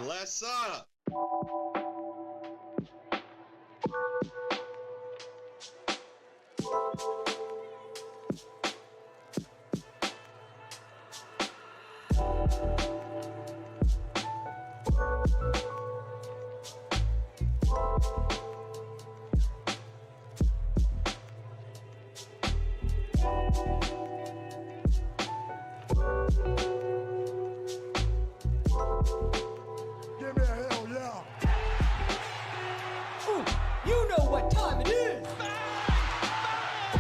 Bless up. Give me a hell yeah. Ooh, you know what time it is.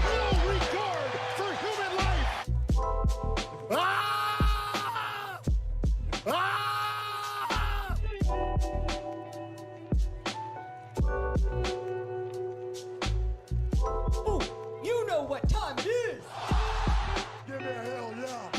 No regard for human life. Ah! Ah! Ooh, you know what time it is. Give me a hell yeah.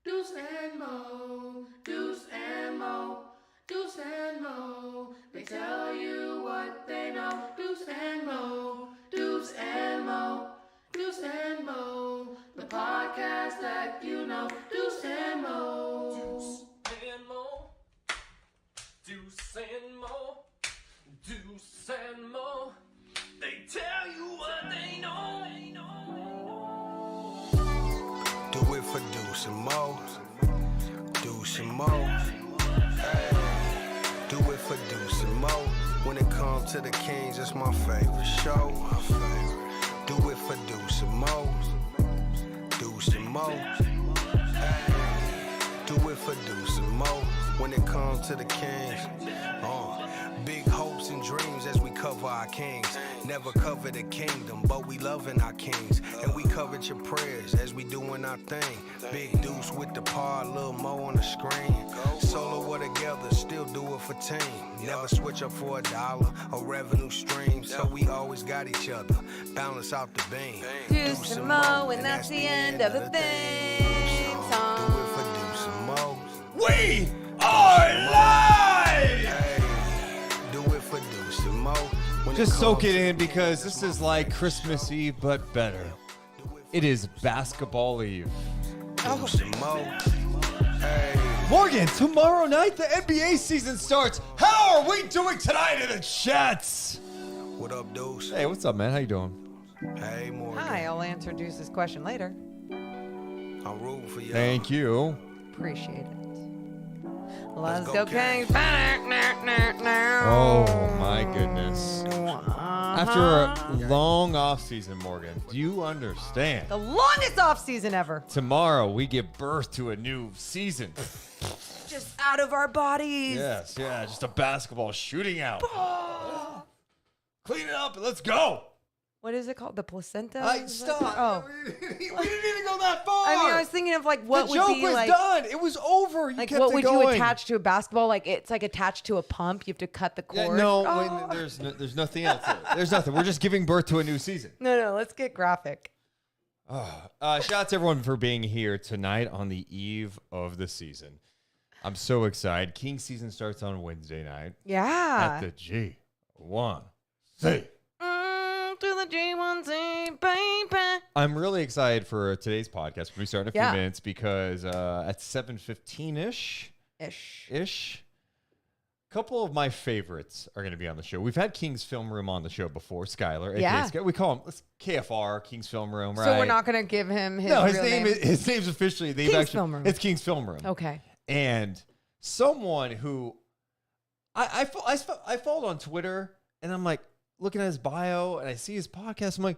Deuce and Mo, Deuce and Mo, Deuce and Mo. They tell you what they know. Deuce and Mo, Deuce and Mo, Deuce and Mo. The podcast that you know. Deuce and Mo. Deuce and Mo, Deuce and Mo, Deuce and Mo. They tell you what they know. Do it for Deuce and Mo. Deuce and Mo. Hey. Do it for Deuce and Mo. When it comes to the Kings, it's my favorite show. Do it for Deuce and Mo. Deuce and Mo. Hey. Do it for Deuce and Mo. When it comes to the Kings. Big hopes and dreams as we cover our kings. Never cover the kingdom, but we loving our kings. And we covered your prayers as we doing our thing. Big Deuce with the par, Lil Mo on the screen. Solo or together, still do it for team. Never switch up for $1 or revenue stream. So we always got each other, balance out the beam. Deuce and Mo, and that's the end of the thing song. Do it for Deuce and Mo. We are live. Hey, do it for Deuce and Mo. When Just soak comes it to in the because Kings, this it's is my like favorite Christmas show. Eve, but better. It is Basketball Eve. Deuce and Mo. Hey. Morgan, tomorrow night the NBA season starts. How are we doing tonight in the chats? What up, Deuce? Hey, what's up, man? How you doing? Hey, Morgan. Hi, I'll answer Deuce's question later. I'm rooting for you. Thank you. Appreciate it. Let's go, go, Kings. Kings. Oh my goodness. After Uh-huh. a long off season, Morgan, do you understand? The longest off season ever. Tomorrow we give birth to a new season. Just out of our bodies. Yes, yeah, just a basketball shooting out. Clean it up and let's go. What is it called? The placenta? Stop. Oh. We didn't even go that far. I mean, I was thinking of like what the would joke be was like. done. It was over. You Like kept what it would going. you attach to a basketball? Like it's like attached to a pump. You have to cut the Yeah, cord. no, Oh. there's nothing else. There's nothing. We're just giving birth to a new season. No, let's get graphic. Shout out to everyone for being here tonight on the eve of the season. I'm so excited. King season starts on Wednesday night Yeah. at the G1C. To the G1C, baby. I'm really excited for today's podcast. We're starting in a Yeah. few minutes because at 7:15-ish, Ish. couple of my favorites are going to be on the show. We've had King's Film Room on the show before. Skylar, Yeah. we call him KFR, King's Film Room, right? So we're not going to give him his No, his real name name. is, his name's officially King's Film Room. It's King's Film Room. Okay. And someone who I followed on Twitter, and I'm like looking at his bio, and I see his podcast. I'm like,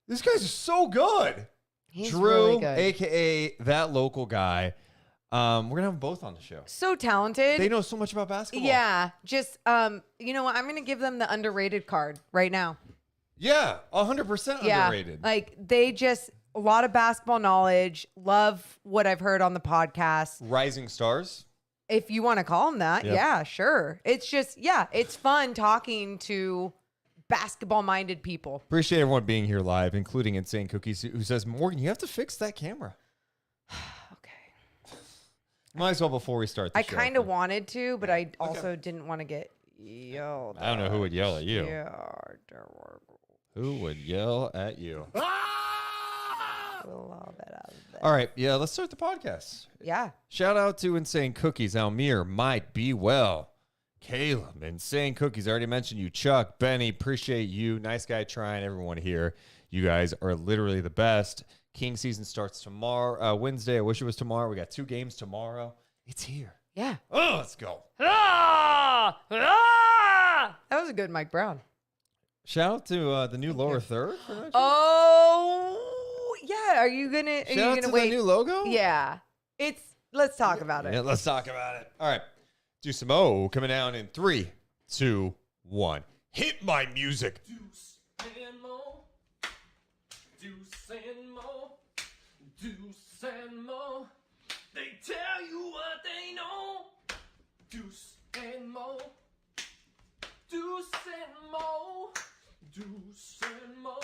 this guy's so good. He's Jrue, really good. a.k.a. that local guy. We're going to have them both on the show. So talented. They know so much about basketball. Yeah. Just, you know what? I'm going to give them the underrated card right now. Yeah, 100% Yeah. underrated. Like, they just, a lot of basketball knowledge. Love what I've heard on the podcast. Rising stars. If you want to call them that, Yep. yeah, sure. It's just, yeah, it's fun talking to basketball-minded people. Appreciate everyone being here live, including Insane Cookies, who says, Morgan, you have to fix that camera. Okay. Might as well before we start the I show. kind of wanted to, but I also didn't want to get yelled at. I don't know who would yell at you. Yeah. Who would yell at you? A little bit of that. All right, yeah, let's start the podcast. Yeah. Shout out to Insane Cookies, Almir, Might Be Well, Caleb, Insane Cookies. I already mentioned you, Chuck, Benny. Appreciate you. Nice guy trying. Everyone here. You guys are literally the best. King season starts tomorrow, Wednesday. I wish it was tomorrow. We got 2 games tomorrow. It's here. Yeah. Oh, let's go. That was a good Mike Brown. Shout out to the new lower third. For that show. Oh, yeah. Are you gonna? Shout out to wait? the new logo. Yeah. Let's talk about it. Yeah, let's talk about it. All right. Do some O coming down in 3, 2, 1. Hit my music. Deuce and Mo. Deuce and Mo. Deuce and Mo. They tell you what they know. Deuce and Mo. Deuce and Mo. Deuce and Mo.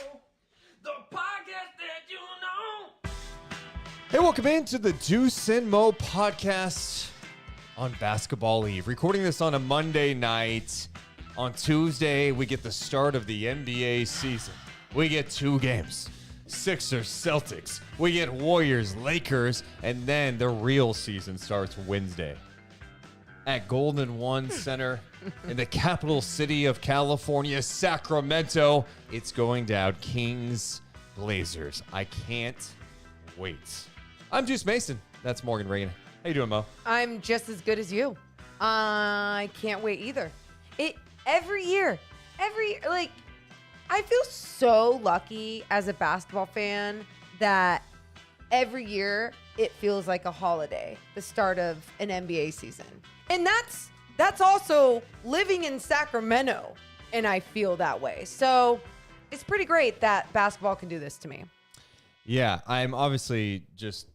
The podcast that you know. Hey, welcome into the Deuce and Mo podcast on Basketball Eve. Recording this on a Monday night. On Tuesday, we get the start of the NBA season. We get 2 games. Sixers, Celtics. We get Warriors, Lakers, and then the real season starts Wednesday. At Golden One Center in the capital city of California, Sacramento, it's going down. Kings, Blazers. I can't wait. I'm Juice Mason. That's Morgan Reagan. How you doing, Mo? I'm just as good as you. I can't wait either. Every year, I feel so lucky as a basketball fan that every year it feels like a holiday, the start of an NBA season. And that's also living in Sacramento, and I feel that way. So it's pretty great that basketball can do this to me. Yeah, I'm obviously just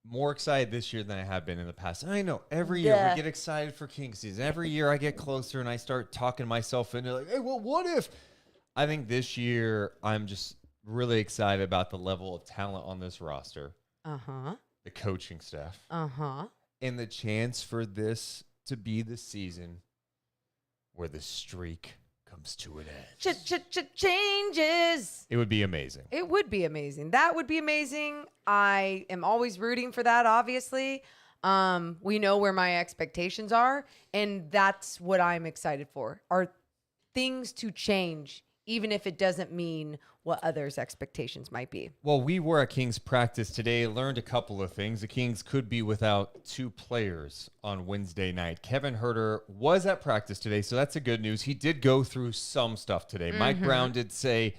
more excited this year than I have been in the past. And I know every year Yeah. we get excited for King season. Every year I get closer and I start talking myself into like, hey, well, what if? I think this year I'm just really excited about the level of talent on this roster, Uh-huh. the coaching staff, Uh-huh. and the chance for this to be the season where the streak comes to an end. Changes. It would be amazing. It would be amazing. That would be amazing. I am always rooting for that, obviously. We know where my expectations are, and that's what I'm excited for, are things to change, even if it doesn't mean what others' expectations might be. Well, we were at Kings practice today, learned a couple of things. The Kings could be without 2 players on Wednesday night. Kevin Huerter was at practice today, so that's a good news. He did go through some stuff today. Mike Brown did say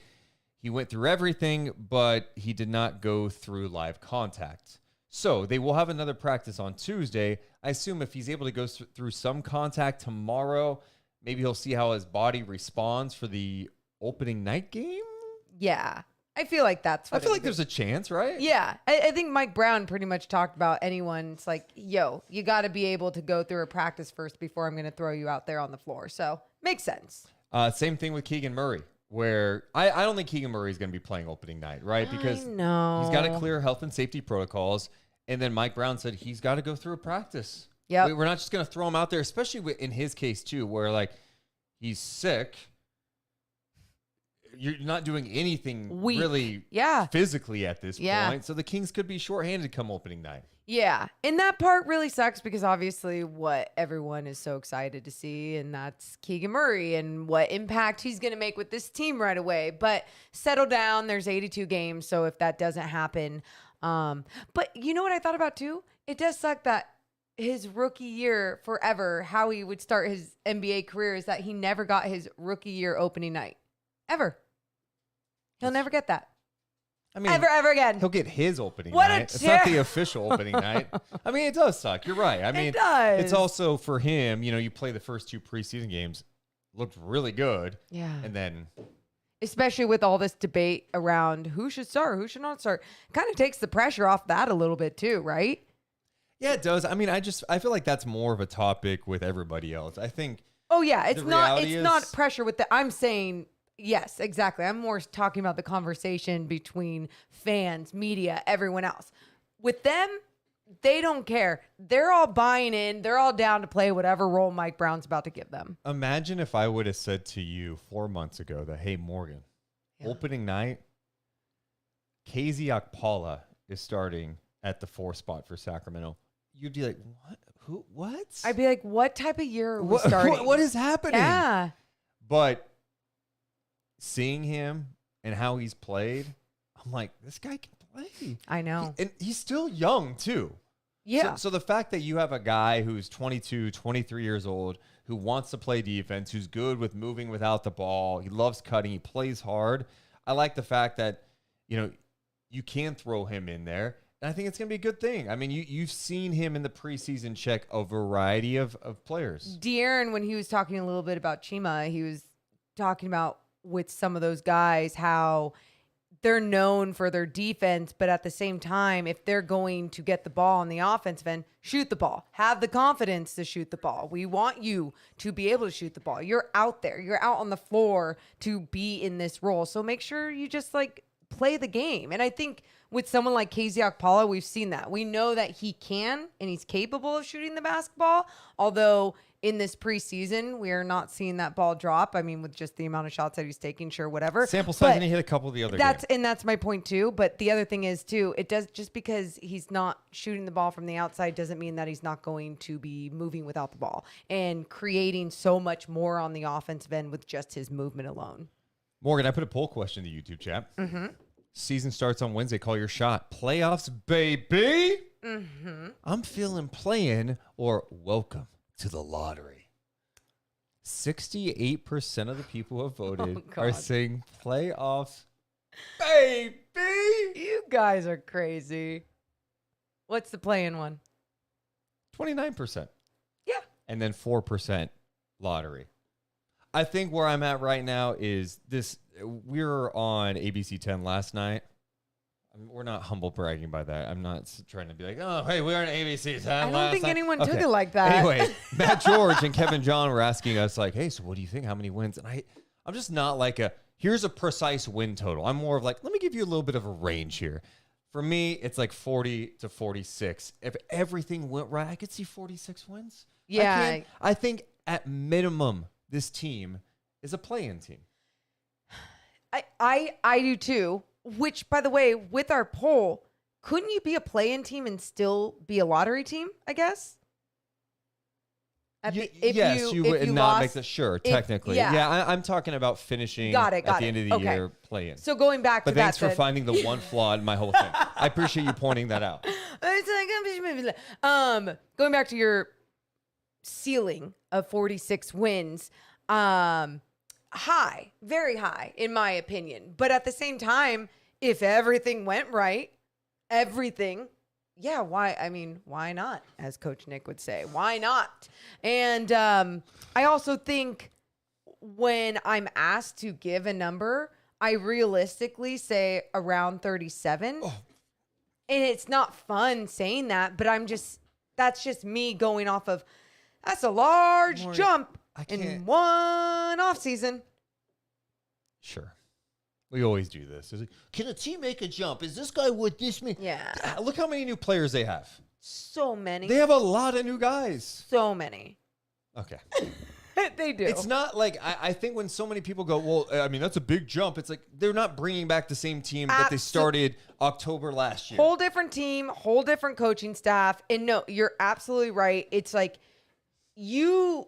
he went through everything, but he did not go through live contact. So they will have another practice on Tuesday. I assume if he's able to go through some contact tomorrow, maybe he'll see how his body responds for the opening night game. Yeah. I feel like that's what I feel it like would there's a chance, right? be. Yeah. I think Mike Brown pretty much talked about anyone. It's like, yo, you got to be able to go through a practice first before I'm going to throw you out there on the floor. So makes sense. Same thing with Keegan Murray, where I don't think Keegan Murray is going to be playing opening night, right? Because no, he's got to clear health and safety protocols. And then Mike Brown said he's got to go through a practice. Yep. We're not just going to throw him out there, especially in his case, too, where like he's sick. You're not doing anything Weak. really Yeah. physically at this Yeah. point. So the Kings could be shorthanded come opening night. Yeah. And that part really sucks because obviously what everyone is so excited to see, and that's Keegan Murray and what impact he's going to make with this team right away. But settle down. There's 82 games. So if that doesn't happen. But you know what I thought about too? It does suck that his rookie year forever, how he would start his NBA career is that he never got his rookie year opening night. Ever. He'll never get that. I mean, ever again. He'll get his opening What a night. It's not the ter- official opening night. I mean, it does suck. You're right. I mean, does. It's also for him, you play the first 2 preseason games, looked really good. Yeah. And then Especially with all this debate around who should start, who should not start. Kind of takes the pressure off that a little bit too, right? yeah, it does. I mean, I feel like that's more of a topic with everybody else. I think Oh yeah, it's The not reality it's not is- pressure with the I'm saying yes, exactly. I'm more talking about the conversation between fans, media, everyone else. With them, they don't care. They're all buying in. They're all down to play whatever role Mike Brown's about to give them. imagine if I would have said to you 4 months ago that, hey, Morgan, opening night, KZ Okpala is starting at the 4 spot for Sacramento. You'd be like, what? Who? What? I'd be like, what type of year are we What- starting? what is happening? Yeah. But seeing him and how he's played, I'm like, this guy can play. I know. And he's still young, too. Yeah. So the fact that you have a guy who's 22, 23 years old, who wants to play defense, who's good with moving without the ball, he loves cutting, he plays hard. I like the fact that, you can throw him in there. And I think it's going to be a good thing. I mean, you've seen him in the preseason check a variety of players. De'Aaron, when he was talking a little bit about Chima, he was talking about with some of those guys how they're known for their defense, but at the same time, if they're going to get the ball on the offensive end, shoot the ball. Have the confidence to shoot the ball. We want you to be able to shoot the ball. You're out there. You're out on the floor to be in this role. So make sure you just play the game. And I think with someone like KZ Okpala, we've seen that. We know that he can and he's capable of shooting the basketball, although in this preseason, we are not seeing that ball drop. I mean, with just the amount of shots that he's taking, sure, whatever. Sample size, But and he hit a couple of the other games. and that's my point too. But the other thing is too, it does just because he's not shooting the ball from the outside doesn't mean that he's not going to be moving without the ball and creating so much more on the offensive end with just his movement alone. Morgan, I put a poll question in the YouTube chat. Mm-hmm. Season starts on Wednesday. Call your shot. Playoffs, baby. Mm-hmm. I'm feeling playing or welcome to the lottery. 68% of the people who have voted are saying playoffs, baby. You guys are crazy. What's the play-in one? 29%. Yeah. And then 4% lottery. I think where I'm at right now is this. We were on ABC 10 last night. I mean, we're not humble bragging by that. I'm not trying to be like, oh, hey, we were on ABC 10 I last don't think night. anyone took Okay. it like that. Anyway, Matt George and Kevin John were asking us like, hey, so what do you think? How many wins? And I'm just not like here's a precise win total. I'm more of like, let me give you a little bit of a range here. For me, it's like 40 to 46. If everything went right, I could see 46 wins. Yeah. I think at minimum, this team is a play-in team. I do too. Which, by the way, with our poll, couldn't you be a play-in team and still be a lottery team? I guess. Yes, you would not make the sure technically. yeah. I'm talking about finishing Got at the end of the year play-in. So going back But to that, thanks for then- finding the one flaw in my whole thing. I appreciate you pointing that out. Going back to your ceiling of 46 wins, high, very high in my opinion. But at the same time, if everything went right, yeah, why? I mean, why not? As Coach Nick would say, why not? And I also think when I'm asked to give a number, I realistically say around 37. And it's not fun saying that, but that's just me going off of, that's a large jump in one offseason. Sure. We always do this. It's like, can a team make a jump? Is this guy what this mean? Yeah. Look how many new players they have. So many. They have a lot of new guys. So many. Okay. They do. It's not like, I think when so many people go, well, I mean, that's a big jump. It's like they're not bringing back the same team that they started October last year. Whole different team, whole different coaching staff. And no, you're absolutely right. It's like the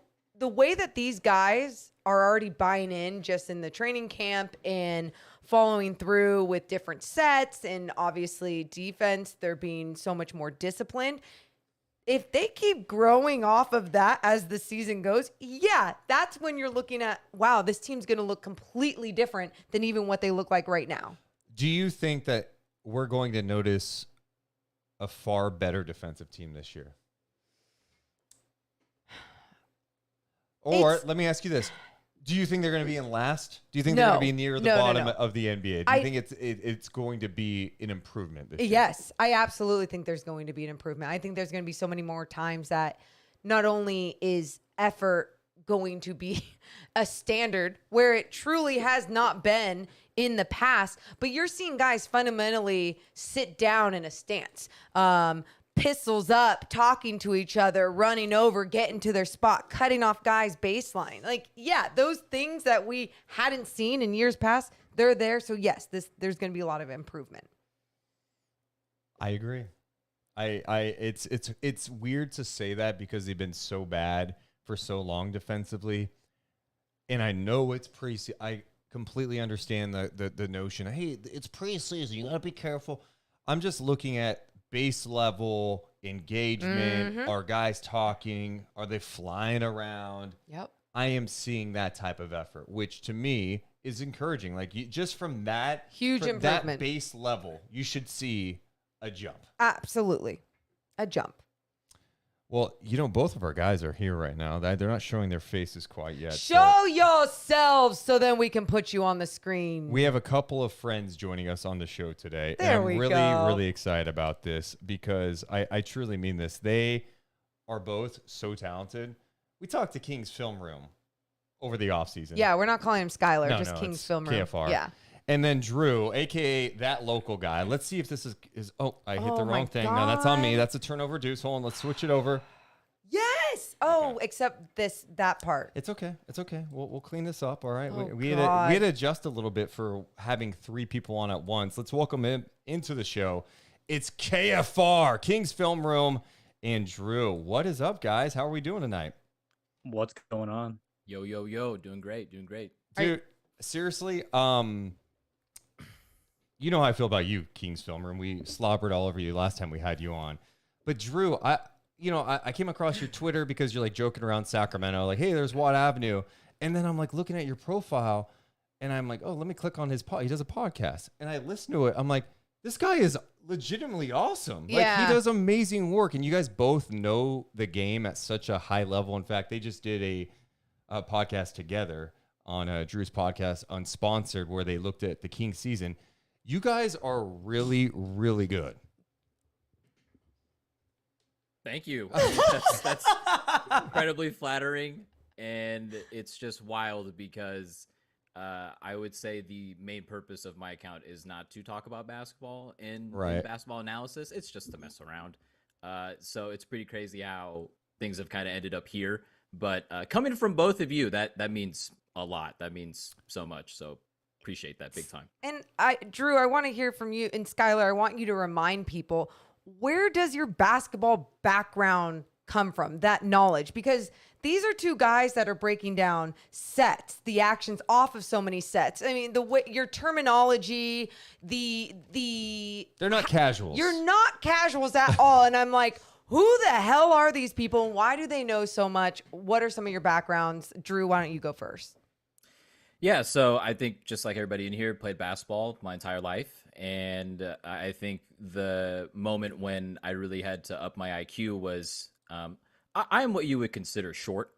way that these guys are already buying in just in the training camp and following through with different sets and obviously defense, they're being so much more disciplined. If they keep growing off of that as the season goes, yeah, that's when you're looking at, wow, this team's going to look completely different than even what they look like right now. Do you think that we're going to notice a far better defensive team this year? Or let me ask you this. Do you think they're going to be in last? Do you think they're going to be near the bottom of the NBA? Do you think it's going to be an improvement this year? Yes, I absolutely think there's going to be an improvement. I think there's going to be so many more times that not only is effort going to be a standard where it truly has not been in the past, but you're seeing guys fundamentally sit down in a stance. Pistols up, talking to each other, running over, getting to their spot, cutting off guys' baseline. Like, yeah, those things that we hadn't seen in years past, they're there. So yes, there's going to be a lot of improvement. I agree. It's weird to say that because they've been so bad for so long defensively, and I know it's I completely understand the notion. Hey, it's preseason. You got to be careful. I'm just looking at base level engagement. Are guys talking? Are they flying around? Yep. I am seeing that type of effort, which to me is encouraging. Like just from that improvement, that base level, you should see a jump. Absolutely, a jump. Well, both of our guys are here right now. They're not showing their faces quite yet. Show yourselves so then we can put you on the screen. We have a couple of friends joining us on the show today. There and I'm we go. really excited about this because I truly mean this. They are both so talented. We talked to King's Film Room over the offseason. Yeah, we're not calling him Skylar, No, just no, King's it's Film Room. KFR. Yeah. And then Jrue, a.k.a. that local guy. Let's see if this is I hit the Oh my wrong thing. No, that's on me. God. That's a turnover deuce. Hold on, let's switch it over. Yes. Oh, except that part. It's okay. It's okay. We'll clean this up. All right. Oh, We had to adjust a little bit for having three people on at once. Let's welcome him into the show. It's KFR, King's Film Room, and Jrue. What is up, guys? How are we doing tonight? What's going on? Yo, yo, yo. Doing great. Dude, seriously, you know how I feel about you, King's Film Room. We slobbered all over you last time we had you on. But Jrue, I came across your Twitter because you're like joking around Sacramento, like, hey, there's Watt Avenue. And then I'm like looking at your profile and I'm like, oh, let me click on his he does a podcast. And I listen to it. I'm like, this guy is legitimately awesome. Yeah. Like he does amazing work. And you guys both know the game at such a high level. In fact, they just did a podcast together on Drew's podcast, Unsponsored, where they looked at the Kings season. You guys are really, really good. Thank you. That's incredibly flattering, and it's just wild because I would say the main purpose of my account is not to talk about basketball and basketball analysis. It's just to mess around. So it's pretty crazy how things have kind of ended up here. But coming from both of you, that means a lot. That means so much. So appreciate that big time. And Jrue, I want to hear from you. And Skylar, I want you to remind people, where does your basketball background come from, that knowledge? Because these are two guys that are breaking down sets, the actions off of so many sets. I mean, the way your terminology, they're not casuals. You're not casuals at all. And I'm like, who the hell are these people? And why do they know so much? What are some of your backgrounds? Jrue, why don't you go first? Yeah, so I think just like everybody in here, played basketball my entire life. And I think the moment when I really had to up my IQ was I am what you would consider short.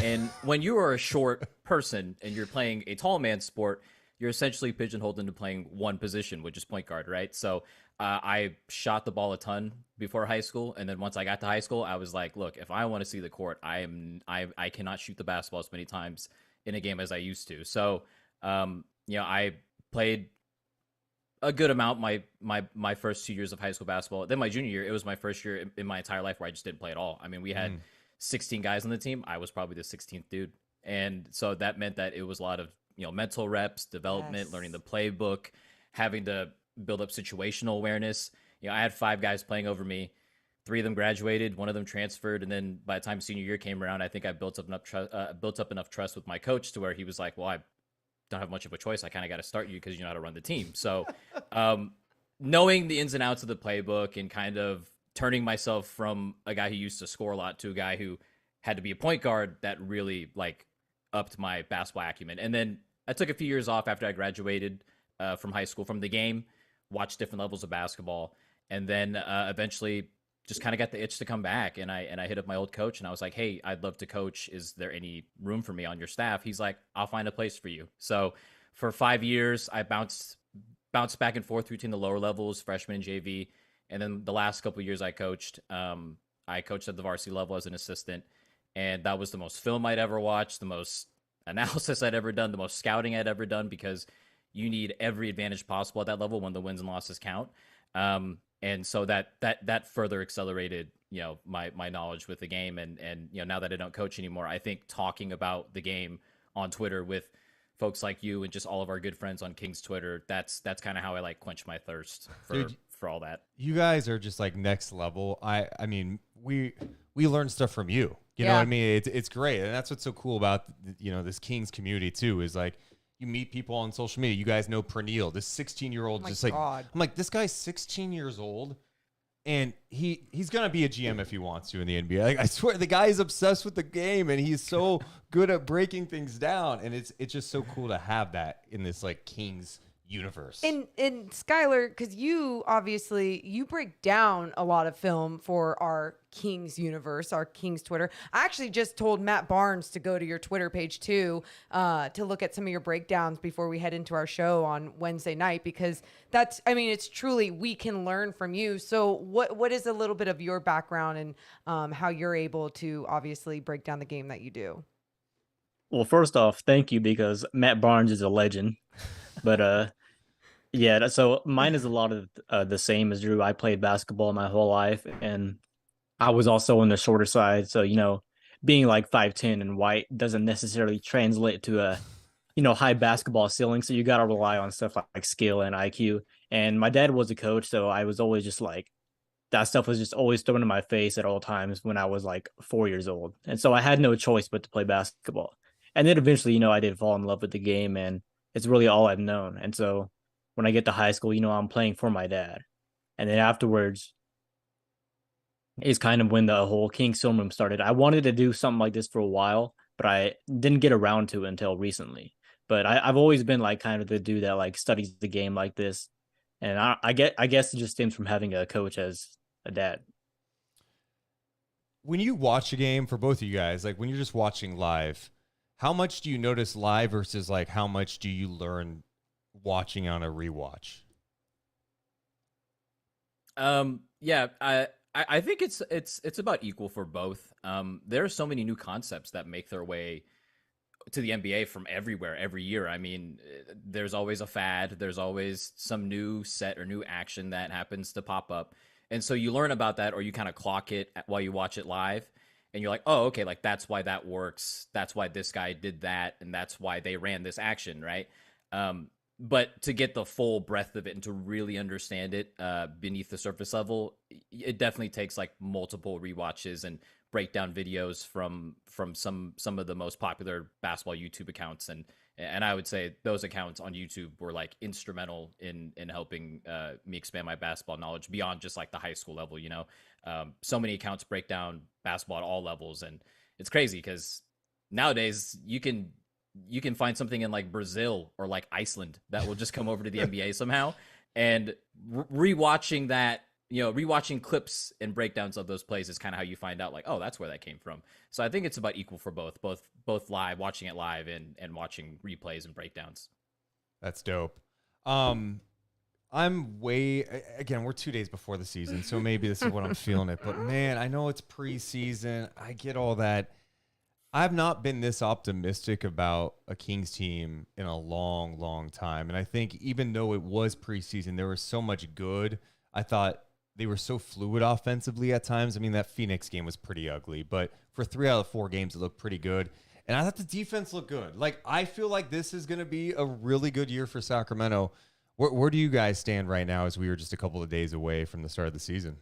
And when you are a short person and you're playing a tall man sport, you're essentially pigeonholed into playing one position, which is point guard, right? So I shot the ball a ton before high school. And then once I got to high school, I was like, look, if I want to see the court, I cannot shoot the basketball as many times in a game as I used to. So, I played a good amount my first 2 years of high school basketball. Then my junior year, it was my first year in my entire life where I just didn't play at all. I mean, we had 16 guys on the team. I was probably the 16th dude. And so that meant that it was a lot of, mental reps, development, learning the playbook, having to build up situational awareness. I had 5 guys playing over me. 3 of them graduated, 1 of them transferred, and then by the time senior year came around, I think I built up enough trust with my coach to where he was like, well, I don't have much of a choice. I kind of got to start you because you know how to run the team. So knowing the ins and outs of the playbook and kind of turning myself from a guy who used to score a lot to a guy who had to be a point guard, that really upped my basketball acumen. And then I took a few years off after I graduated from high school from the game, watch different levels of basketball, and then eventually just kind of got the itch to come back. And I hit up my old coach and I was like, hey, I'd love to coach. Is there any room for me on your staff? He's like, I'll find a place for you. So for 5 years, I bounced back and forth between the lower levels, freshman and JV. And then the last couple of years I coached at the varsity level as an assistant. And that was the most film I'd ever watched, the most analysis I'd ever done, the most scouting I'd ever done, because you need every advantage possible at that level when the wins and losses count. And so that further accelerated, my knowledge with the game. And now that I don't coach anymore, I think talking about the game on Twitter with folks like you and just all of our good friends on King's Twitter, that's kind of how I like quench my thirst for all that. You guys are just like next level. I mean, we learn stuff from you. You know what I mean? It's great. And that's what's so cool about, this Kings community too, is like, you meet people on social media. You guys know Pernille, this 16-year-old. I'm like, this guy's 16 years old, and he's gonna be a GM if he wants to in the NBA. Like, I swear, the guy is obsessed with the game, and he's so good at breaking things down. And it's just so cool to have that in this like Kings universe. And Skylar, because you break down a lot of film for our Kings universe, our Kings Twitter. I actually just told Matt Barnes to go to your Twitter page too, to look at some of your breakdowns before we head into our show on Wednesday night, because it's truly, we can learn from you. So what is a little bit of your background and how you're able to obviously break down the game that you do? Well, first off, thank you, because Matt Barnes is a legend. But yeah, so mine is a lot of the same as Jrue. I played basketball my whole life, and I was also on the shorter side. So, being like 5'10" and white doesn't necessarily translate to a, high basketball ceiling. So you got to rely on stuff like skill and IQ. And my dad was a coach, so I was always just like, that stuff was just always thrown in my face at all times when I was like 4 years old. And so I had no choice but to play basketball. And then eventually, I did fall in love with the game, and it's really all I've known. And so when I get to high school, I'm playing for my dad. And then afterwards is kind of when the whole King's Film Room started. I wanted to do something like this for a while, but I didn't get around to it until recently. But I've always been like kind of the dude that like studies the game like this. And I guess it just stems from having a coach as a dad. When you watch a game, for both of you guys, like when you're just watching live, how much do you notice live versus like how much do you learn watching on a rewatch? Yeah, I think it's about equal for both. There are so many new concepts that make their way to the NBA from everywhere every year. I mean, there's always a fad. There's always some new set or new action that happens to pop up. And so you learn about that, or you kind of clock it while you watch it live. And you're like, oh, okay, like that's why that works. That's why this guy did that. And that's why they ran this action, right? But to get the full breadth of it and to really understand it beneath the surface level, it definitely takes like multiple rewatches and breakdown videos from some of the most popular basketball YouTube accounts. And I would say those accounts on YouTube were like instrumental in helping me expand my basketball knowledge beyond just like the high school level. So many accounts break down basketball at all levels, and it's crazy because nowadays you can find something in like Brazil or like Iceland that will just come over to the NBA somehow. And rewatching that, rewatching clips and breakdowns of those plays is kind of how you find out like, oh, that's where that came from. So I think it's about equal for both live, watching it live and watching replays and breakdowns. That's dope. Again, we're 2 days before the season, so maybe this is what I'm feeling it. But man, I know it's preseason. I get all that. I've not been this optimistic about a Kings team in a long, long time. And I think even though it was preseason, there was so much good. I thought they were so fluid offensively at times. I mean, that Phoenix game was pretty ugly, but for 3 out of 4 games, it looked pretty good. And I thought the defense looked good. Like, I feel like this is going to be a really good year for Sacramento. Where do you guys stand right now as we were just a couple of days away from the start of the season?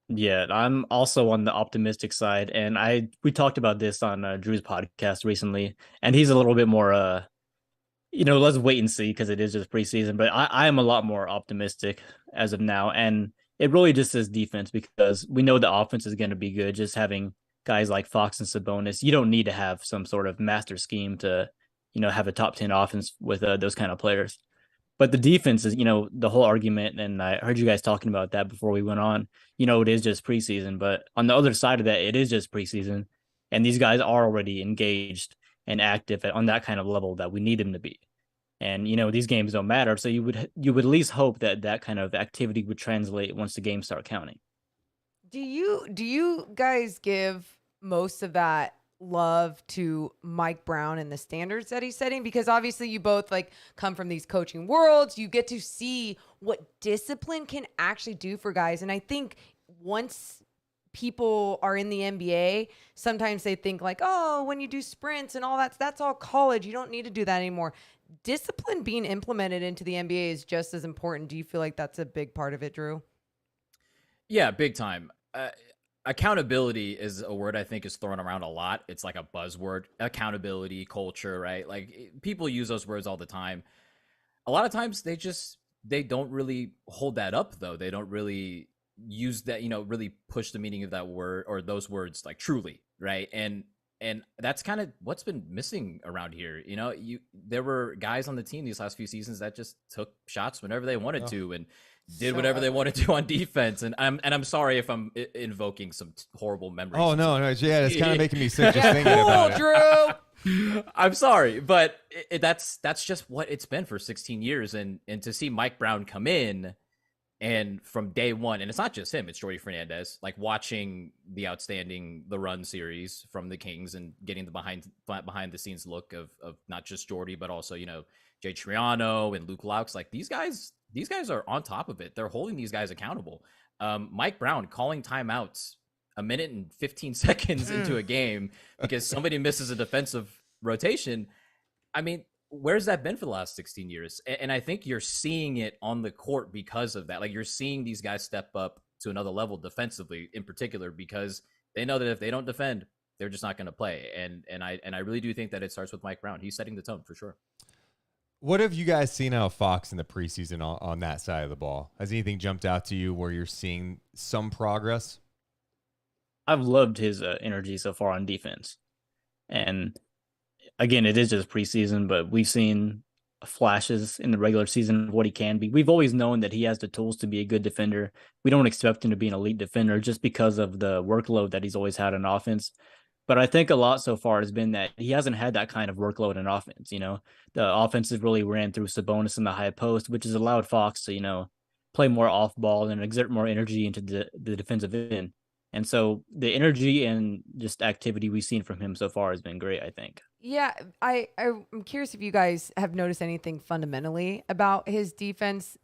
Yeah, I'm also on the optimistic side, and we talked about this on Jrue's podcast recently, and he's a little bit more, let's wait and see because it is just preseason. But I am a lot more optimistic as of now, and it really just is defense because we know the offense is going to be good. Just having guys like Fox and Sabonis, you don't need to have some sort of master scheme to, have a top 10 offense with those kind of players. But the defense is, the whole argument, and I heard you guys talking about that before we went on. It is just preseason, but on the other side of that, it is just preseason, and these guys are already engaged and active on that kind of level that we need them to be. And these games don't matter, so you would at least hope that that kind of activity would translate once the games start counting. Do you guys give most of that love to Mike Brown and the standards that he's setting? Because obviously you both like come from these coaching worlds. You get to see what discipline can actually do for guys. And I think once people are in the NBA, sometimes they think like, oh, when you do sprints and all that's all college. You don't need to do that anymore. Discipline being implemented into the NBA is just as important. Do you feel like that's a big part of it, Jrue? Yeah, big time. Accountability is a word I think is thrown around a lot. It's like a buzzword. Accountability, culture, right? Like people use those words all the time. A lot of times they don't really hold that up though. They don't really use that, really push the meaning of that word or those words like truly, right? And that's kind of what's been missing around here. There were guys on the team these last few seasons that just took shots whenever they wanted to and did whatever they wanted to on defense. And I'm sorry if I'm invoking some horrible memories. Oh no, yeah, it's kind of making me sick just thinking about it. Jrue. I'm sorry, but that's just what it's been for 16 years. And to see Mike Brown come in and from day one, and it's not just him, it's Jordy Fernandez, like watching the run series from the Kings and getting the behind the scenes look of not just Jordy, but also, Jay Triano and Luke Laux. Like these guys are on top of it. They're holding these guys accountable. Mike Brown calling timeouts a minute and 15 seconds into a game because somebody misses a defensive rotation. I mean, where's that been for the last 16 years? And I think you're seeing it on the court because of that. Like you're seeing these guys step up to another level defensively in particular, because they know that if they don't defend, they're just not going to play. And I really do think that it starts with Mike Brown. He's setting the tone for sure. What have you guys seen out of Fox in the preseason on that side of the ball? Has anything jumped out to you where you're seeing some progress? I've loved his energy so far on defense. And again, it is just preseason, but we've seen flashes in the regular season of what he can be. We've always known that he has the tools to be a good defender. We don't expect him to be an elite defender just because of the workload that he's always had on offense. But I think a lot so far has been that he hasn't had that kind of workload in offense. The offense has really ran through Sabonis in the high post, which has allowed Fox to, play more off ball and exert more energy into the defensive end. And so the energy and just activity we've seen from him so far has been great, I think. Yeah, I'm curious if you guys have noticed anything fundamentally about his defense,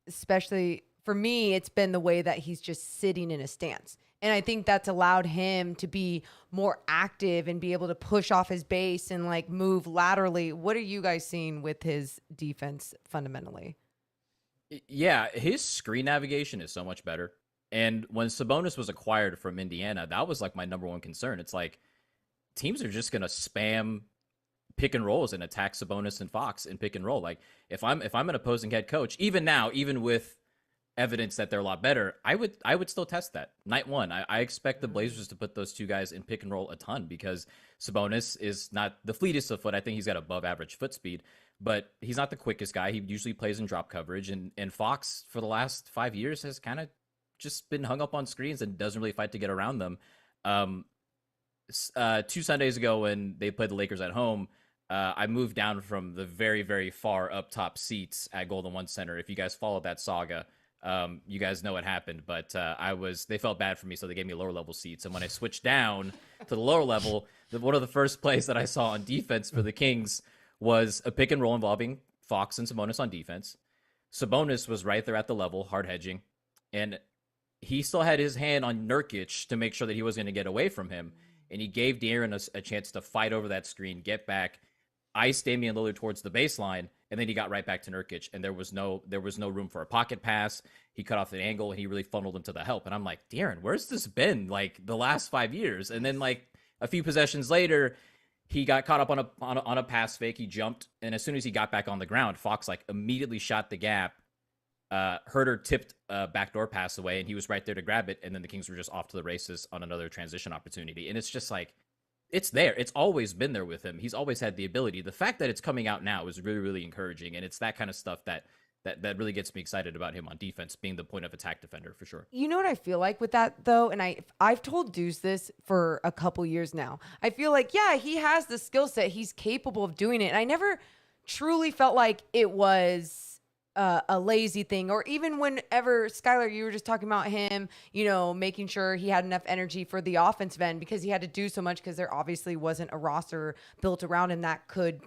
especially for me, it's been the way that he's just sitting in a stance. And I think that's allowed him to be more active and be able to push off his base and like move laterally. What are you guys seeing with his defense fundamentally? Yeah, his screen navigation is so much better. And when Sabonis was acquired from Indiana, that was like my number one concern. It's like teams are just going to spam pick and rolls and attack Sabonis and Fox and pick and roll. Like if I'm an opposing head coach, even now, even with evidence that they're a lot better, I would still test that. Night one, I expect the Blazers to put those two guys in pick and roll a ton because Sabonis is not the fleetest of foot. I think he's got above average foot speed, but he's not the quickest guy. He usually plays in drop coverage, and Fox for the last 5 years has kind of just been hung up on screens and doesn't really fight to get around them. 2 Sundays ago when they played the Lakers at home, I moved down from the very, very far up top seats at Golden One Center. If you guys followed that saga, you guys know what happened, but they felt bad for me, so they gave me lower level seats. And when I switched down to the lower level, one of the first plays that I saw on defense for the Kings was a pick and roll involving Fox and Sabonis on defense. Sabonis was right there at the level, hard hedging, and he still had his hand on Nurkic to make sure that he was going to get away from him. And he gave De'Aaron a chance to fight over that screen, get back, ice Damian Lillard towards the baseline, and then he got right back to Nurkic. And there was no room for a pocket pass. He cut off the angle, and he really funneled him to the help. And I'm like, De'Aaron, where's this been like the last 5 years? And then like a few possessions later, he got caught up on a pass fake. He jumped, and as soon as he got back on the ground, Fox like immediately shot the gap. Herder tipped a backdoor pass away, and he was right there to grab it. And then the Kings were just off to the races on another transition opportunity. And it's just like, it's there. It's always been there with him. He's always had the ability. The fact that it's coming out now is really, really encouraging, and it's that kind of stuff that really gets me excited about him on defense, being the point of attack defender for sure. You know what I feel like with that though, and I've told Deuce this for a couple years now. I feel like, yeah, he has the skill set. He's capable of doing it. And I never truly felt like it was a lazy thing, or even whenever Skylar, you were just talking about him, making sure he had enough energy for the offensive end because he had to do so much because there obviously wasn't a roster built around him that could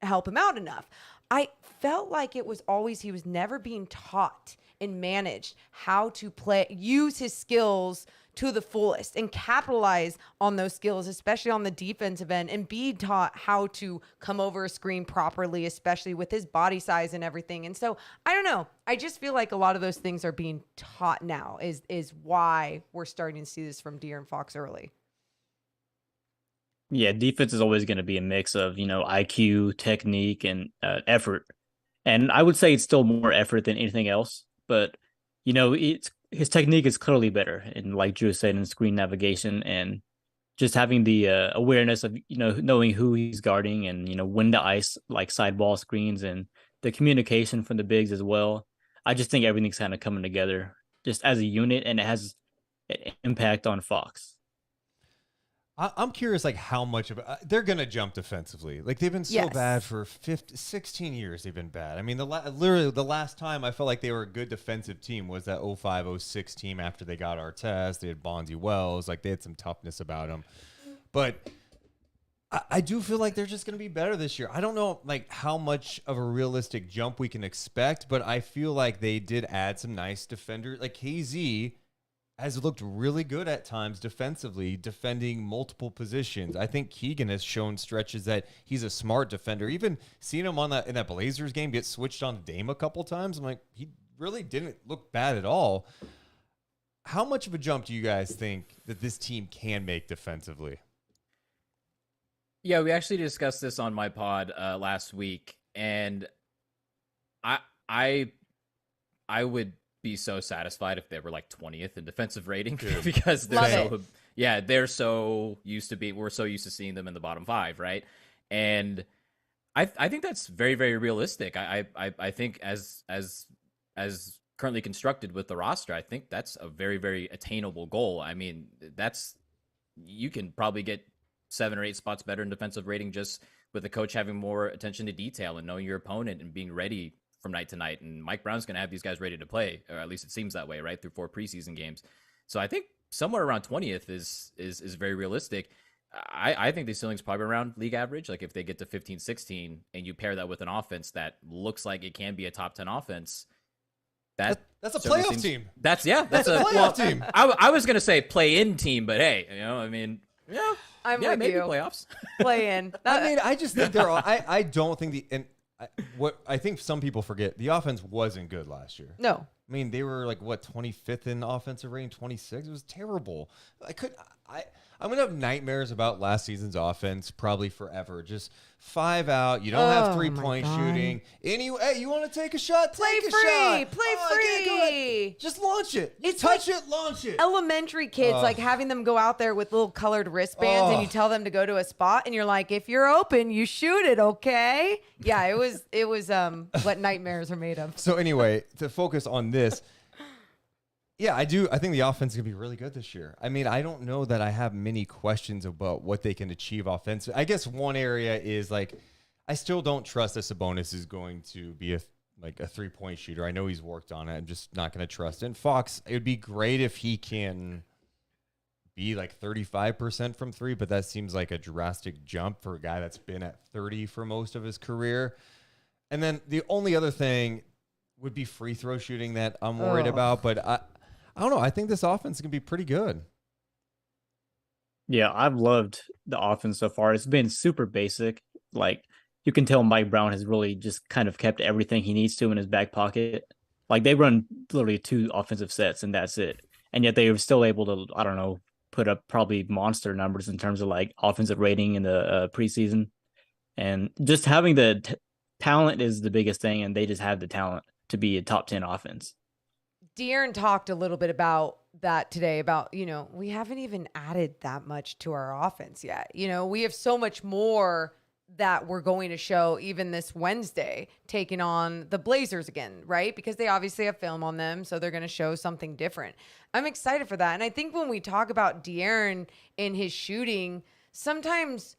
help him out enough. I felt like it was always, he was never being taught and managed how to use his skills to the fullest and capitalize on those skills, especially on the defensive end, and be taught how to come over a screen properly, especially with his body size and everything. And so I don't know. I just feel like a lot of those things are being taught now is why we're starting to see this from De'Aaron Fox early. Yeah, defense is always going to be a mix of, IQ, technique, and effort. And I would say it's still more effort than anything else. But, his technique is clearly better. And like Jrue said, in screen navigation and just having the awareness of, knowing who he's guarding and, when to ice like side ball screens and the communication from the bigs as well. I just think everything's kind of coming together just as a unit, and it has an impact on Fox. I'm curious, like, how much of it they're going to jump defensively. Like, they've been so bad for 16 years. They've been bad. I mean, literally the last time I felt like they were a good defensive team was that 05-06 team after they got Artest. They had Bonzi Wells. Like, they had some toughness about them. But I do feel like they're just going to be better this year. I don't know, like, how much of a realistic jump we can expect, but I feel like they did add some nice defenders. Like, KZ has looked really good at times defensively, defending multiple positions. I think Keegan has shown stretches that he's a smart defender. Even seeing him in that Blazers game get switched on Dame a couple times, I'm like, he really didn't look bad at all. How much of a jump do you guys think that this team can make defensively? Yeah, we actually discussed this on my pod last week, and I would be so satisfied if they were like 20th in defensive rating because they're so used to we're so used to seeing them in the bottom 5, right? And I think that's very, very realistic. I think as currently constructed with the roster, I think that's a very, very attainable goal. I mean, you can probably get 7 or 8 spots better in defensive rating just with the coach having more attention to detail and knowing your opponent and being ready from night to night. And Mike Brown's going to have these guys ready to play, or at least it seems that way, right? Through 4 preseason games. So I think somewhere around 20th is very realistic. I think the ceiling's probably around league average. Like if they get to 15, 16 and you pair that with an offense that looks like it can be a top 10 offense, that's a playoff team. That's a playoff team. I was going to say play-in team, but hey, I mean, yeah, I'm with maybe you. Playoffs. Play in. I just think they're all, I don't think what I think some people forget, the offense wasn't good last year. No. I mean, they were like, 25th in offensive rating, 26. It was terrible. I'm going to have nightmares about last season's offense probably forever. Just 5 out. You don't have 3-point shooting. Anyway, you want to take a shot? Take a shot. Play free. Just launch it. It's touch like it, launch it. Elementary kids, like having them go out there with little colored wristbands and you tell them to go to a spot and you're like, if you're open, you shoot it, okay? Yeah, it was what nightmares are made of. So anyway, to focus on this, yeah, I do. I think the offense is going to be really good this year. I mean, I don't know that I have many questions about what they can achieve offensively. I guess one area is like, I still don't trust that Sabonis is going to be a 3-point shooter. I know he's worked on it. I'm just not going to trust it. And Fox, it would be great if he can be like 35% from 3, but that seems like a drastic jump for a guy that's been at 30 for most of his career. And then the only other thing would be free throw shooting that I'm worried about, but I don't know. I think this offense can be pretty good. Yeah, I've loved the offense so far. It's been super basic. Like, you can tell Mike Brown has really just kind of kept everything he needs to in his back pocket. Like, they run literally 2 offensive sets, and that's it. And yet they were still able to, I don't know, put up probably monster numbers in terms of, like, offensive rating in the preseason. And just having the talent is the biggest thing, and they just have the talent to be a top 10 offense. De'Aaron talked a little bit about that today about, we haven't even added that much to our offense yet. We have so much more that we're going to show even this Wednesday, taking on the Blazers again, right? Because they obviously have film on them, so they're going to show something different. I'm excited for that. And I think when we talk about De'Aaron and his shooting, sometimes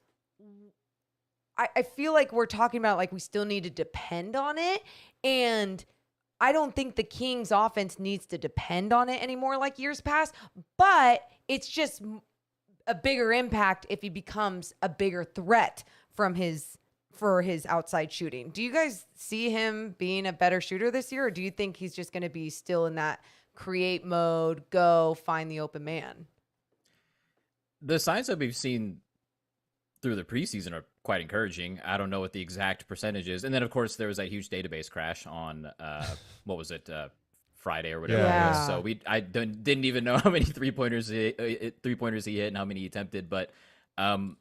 I feel like we're talking about like we still need to depend on it. And I don't think the Kings offense needs to depend on it anymore like years past, but it's just a bigger impact if he becomes a bigger threat for his outside shooting. Do you guys see him being a better shooter this year, or do you think he's just going to be still in that create mode, go find the open man? The signs that we've seen through the preseason are quite encouraging. I don't know what the exact percentage is. And then, of course, there was that huge database crash on, what was it, Friday or whatever it was. So I didn't even know how many three-pointers he hit and how many he attempted. But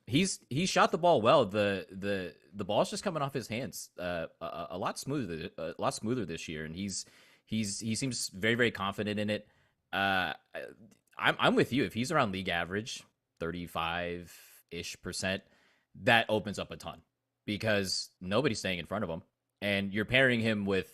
he shot the ball well. The ball's just coming off his hands a lot smoother this year. And he seems very, very confident in it. I'm with you. If he's around league average, 35-ish%, that opens up a ton because nobody's staying in front of him. And you're pairing him with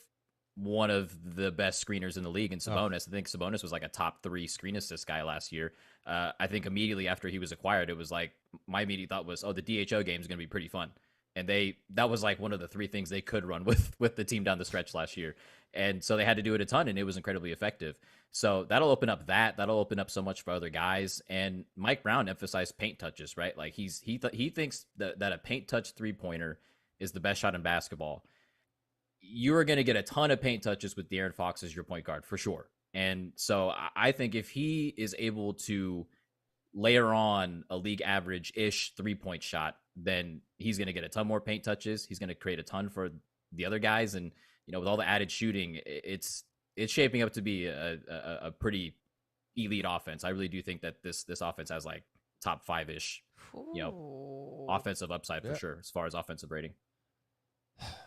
one of the best screeners in the league in Sabonis. I think Sabonis was like a top 3 screen assist guy last year. I think immediately after he was acquired, it was like my immediate thought was, the DHO game is going to be pretty fun. And that was like one of the 3 things they could run with the team down the stretch last year. And so they had to do it a ton, and it was incredibly effective. So that'll open up that'll open up so much for other guys. And Mike Brown emphasized paint touches, right? Like he thinks that a paint touch 3-pointer is the best shot in basketball. You are going to get a ton of paint touches with De'Aaron Fox as your point guard for sure. And so I think if he is able to layer on a league average-ish 3-point shot, then he's going to get a ton more paint touches. He's going to create a ton for the other guys. And, with all the added shooting, it's shaping up to be a pretty elite offense. I really do think that this offense has like top 5-ish, offensive upside for sure, as far as offensive rating.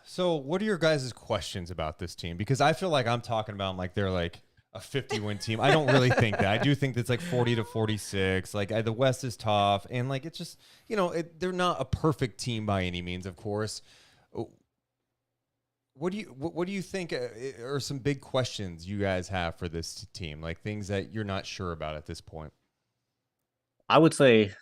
So what are your guys' questions about this team? Because I feel like I'm talking about them like they're like a 50-win team. I don't really think that. I do think that's like 40-46. Like the West is tough. And like, it's just, they're not a perfect team by any means, of course. What do you think are some big questions you guys have for this team? Like things that you're not sure about at this point? I would say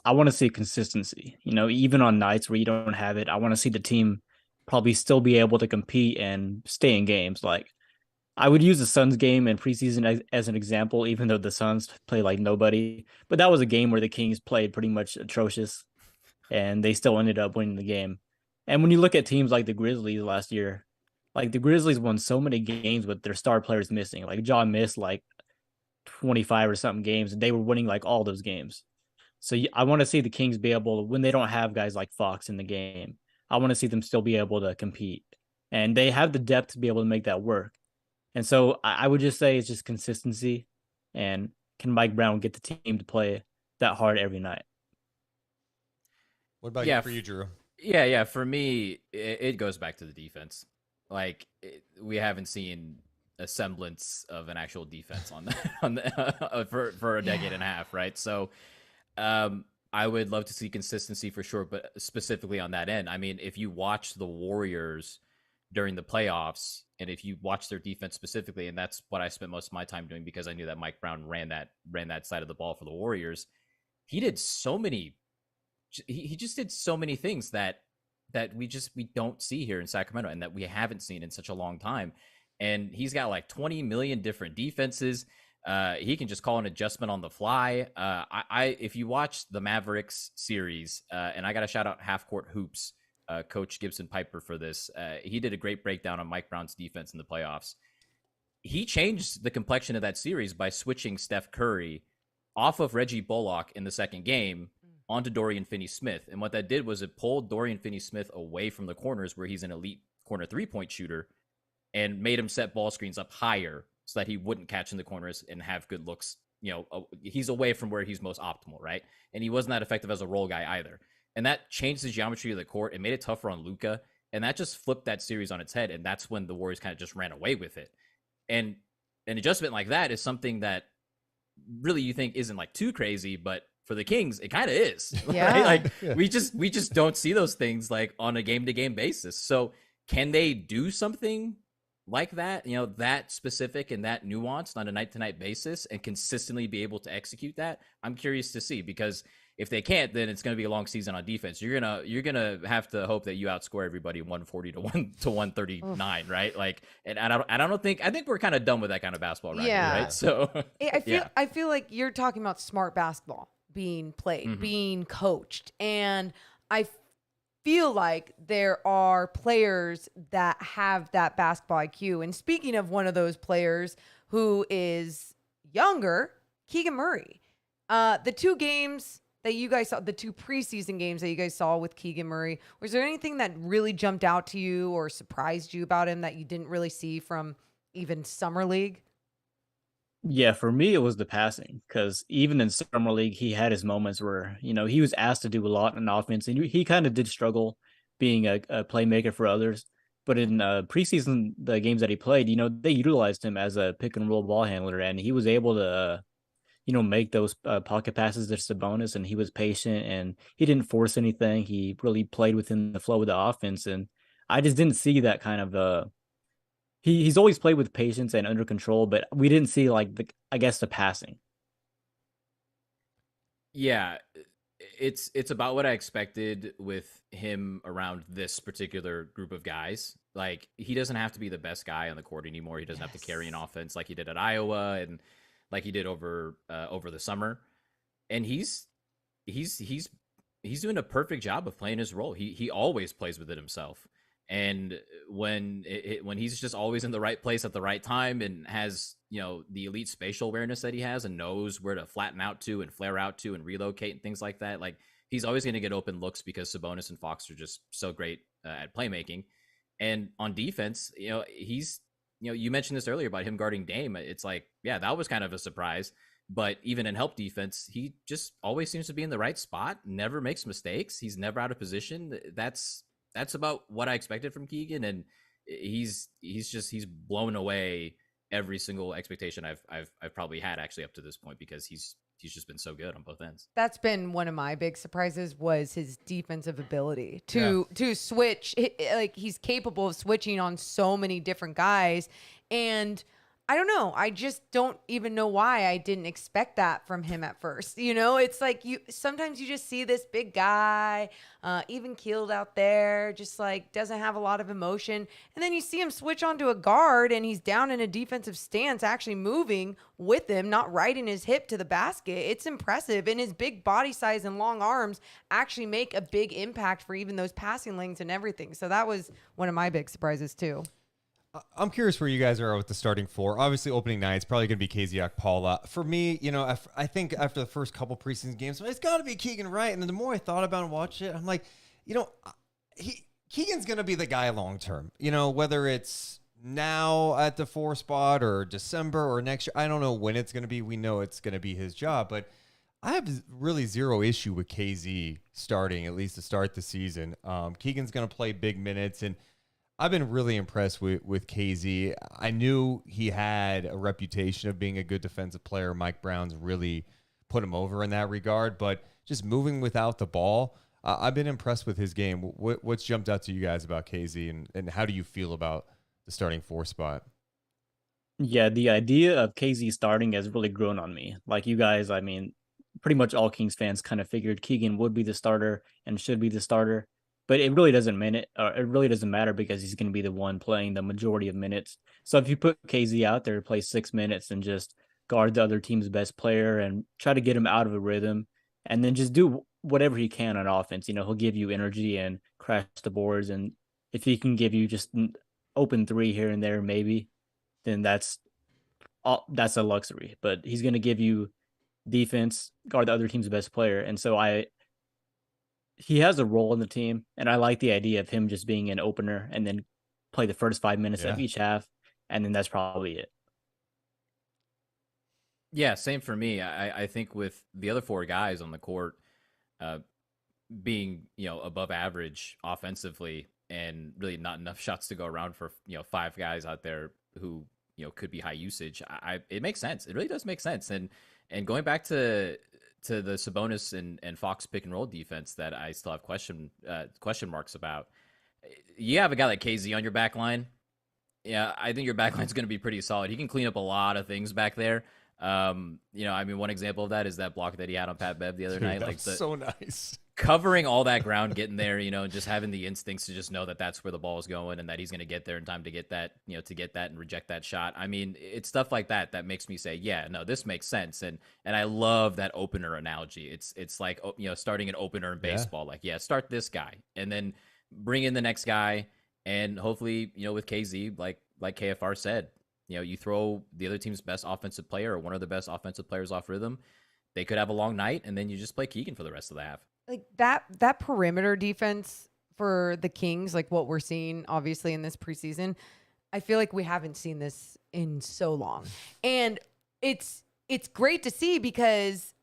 I want to see consistency. Even on nights where you don't have it, I want to see the team probably still be able to compete and stay in games. Like I would use the Suns game in preseason as an example, even though the Suns play like nobody. But that was a game where the Kings played pretty much atrocious, and they still ended up winning the game. And when you look at teams like the Grizzlies last year, like the Grizzlies won so many games with their star players missing. Like John missed like 25 or something games, and they were winning like all those games. So I want to see the Kings be able, when they don't have guys like Fox in the game, I want to see them still be able to compete. And they have the depth to be able to make that work. And so I would just say it's just consistency. And can Mike Brown get the team to play that hard every night? What about you for you, Jrue? Yeah. For me, it goes back to the defense. Like we haven't seen a semblance of an actual defense for a decade and a half, right? So I would love to see consistency for sure, but specifically on that end. I mean, if you watch the Warriors during the playoffs, and if you watch their defense specifically, and that's what I spent most of my time doing because I knew that Mike Brown ran that side of the ball for the Warriors. He just did so many things that we don't see here in Sacramento, and that we haven't seen in such a long time. And he's got like 20 million different defenses. He can just call an adjustment on the fly. If you watch the Mavericks series, and I got to shout out Half Court Hoops, Coach Gibson Piper for this. He did a great breakdown on Mike Brown's defense in the playoffs. He changed the complexion of that series by switching Steph Curry off of Reggie Bullock in the second game onto Dorian Finney-Smith. And what that did was it pulled Dorian Finney-Smith away from the corners where he's an elite corner 3-point shooter and made him set ball screens up higher so that he wouldn't catch in the corners and have good looks. He's away from where he's most optimal, right? And he wasn't that effective as a role guy either. And that changed the geometry of the court. It made it tougher on Luka. And that just flipped that series on its head. And that's when the Warriors kind of just ran away with it. And an adjustment like that is something that really you think isn't like too crazy, but for the Kings, it kind of is. Yeah. Right? Like we just don't see those things like on a game to game basis. So can they do something like that, that specific and that nuanced on a night to night basis and consistently be able to execute that? I'm curious to see, because if they can't, then it's going to be a long season on defense. You're gonna have to hope that you outscore everybody 140 to 139, right? Like, and I think we're kind of done with that kind of basketball right Yeah. now, right? So I feel like you're talking about smart basketball being played, being coached, and I feel like there are players that have that basketball IQ. And speaking of one of those players who is younger, Keegan Murray. The two games that you guys saw, the two preseason games that you guys saw with Keegan Murray, was there anything that really jumped out to you or surprised you about him that you didn't really see from even Summer League? Yeah, for me, it was the passing because even in summer league, he had his moments where he was asked to do a lot in offense, and he kind of did struggle being a playmaker for others. But in preseason, the games that he played, they utilized him as a pick and roll ball handler, and he was able to, make those pocket passes to Sabonis, and he was patient and he didn't force anything. He really played within the flow of the offense, and I just didn't see that kind of he's always played with patience and under control, but we didn't see like the passing. yeah, it's about what I expected with him around this particular group of guys. Like, he doesn't have to be the best guy on the court anymore. He doesn't have to carry an offense like he did at Iowa and like he did over the summer. And he's doing a perfect job of playing his role. He always plays with it himself. And when he's just always in the right place at the right time and has, the elite spatial awareness that he has and knows where to flatten out to and flare out to and relocate and things like that, like, he's always going to get open looks because Sabonis and Fox are just so great at playmaking. And on defense, he's, you mentioned this earlier about him guarding Dame. It's like, yeah, that was kind of a surprise. But even in help defense, he just always seems to be in the right spot, never makes mistakes. He's never out of position. That's about what I expected from Keegan, and he's blown away every single expectation I've probably had actually up to this point, because he's just been so good on both ends. That's been one of my big surprises, was his defensive ability to switch. Like, he's capable of switching on so many different guys, and I don't know. I just don't even know why I didn't expect that from him at first. It's like sometimes you just see this big guy, even keeled out there, just like doesn't have a lot of emotion. And then you see him switch onto a guard and he's down in a defensive stance, actually moving with him, not riding his hip to the basket. It's impressive. And his big body size and long arms actually make a big impact for even those passing lanes and everything. So that was one of my big surprises too. I'm curious where you guys are with the starting four. Obviously, opening night, it's probably going to be KZ Okpala. For me, I think after the first couple preseason games, it's got to be Keegan, right? And then the more I thought about it and watched it, I'm like, Keegan's going to be the guy long term. Whether it's now at the 4 spot or December or next year, I don't know when it's going to be. We know it's going to be his job, but I have really zero issue with KZ starting, at least to start the season. Keegan's going to play big minutes, and I've been really impressed with KZ. I knew he had a reputation of being a good defensive player. Mike Brown's really put him over in that regard, but just moving without the ball, I've been impressed with his game. What's jumped out to you guys about KZ, and how do you feel about the starting 4 spot? Yeah, the idea of KZ starting has really grown on me. Like, you guys, I mean, pretty much all Kings fans kind of figured Keegan would be the starter and should be the starter. But it really doesn't matter because he's going to be the one playing the majority of minutes. So if you put KZ out there to play 6 minutes and just guard the other team's best player and try to get him out of a rhythm, and then just do whatever he can on offense, he'll give you energy and crash the boards. And if he can give you just an open 3 here and there, maybe, then that's a luxury. But he's going to give you defense, guard the other team's best player. And so he has a role in the team, and I like the idea of him just being an opener and then play the first 5 minutes of each half, and then that's probably it. Yeah, same for me. I think with the other 4 guys on the court being, above average offensively and really not enough shots to go around for, 5 guys out there who, could be high usage. It makes sense. It really does make sense. And going back to the Sabonis and Fox pick and roll defense that I still have question marks about. You have a guy like KZ on your back line. Yeah, I think your back line's going to be pretty solid. He can clean up a lot of things back there. One example of that is that block that he had on Pat Bev the other night. That was so nice. Covering all that ground, getting there, just having the instincts to just know that that's where the ball is going and that he's going to get there in time to get that, to get that and reject that shot. I mean, it's stuff like that that makes me say, yeah, no, this makes sense. And I love that opener analogy. It's like, starting an opener in baseball. Like, yeah, start this guy and then bring in the next guy. And hopefully, with KZ, like KFR said, you throw the other team's best offensive player or one of the best offensive players off rhythm. They could have a long night, and then you just play Keegan for the rest of the half. Like that perimeter defense for the Kings, like what we're seeing obviously in this preseason, I feel like we haven't seen this in so long. And it's great to see because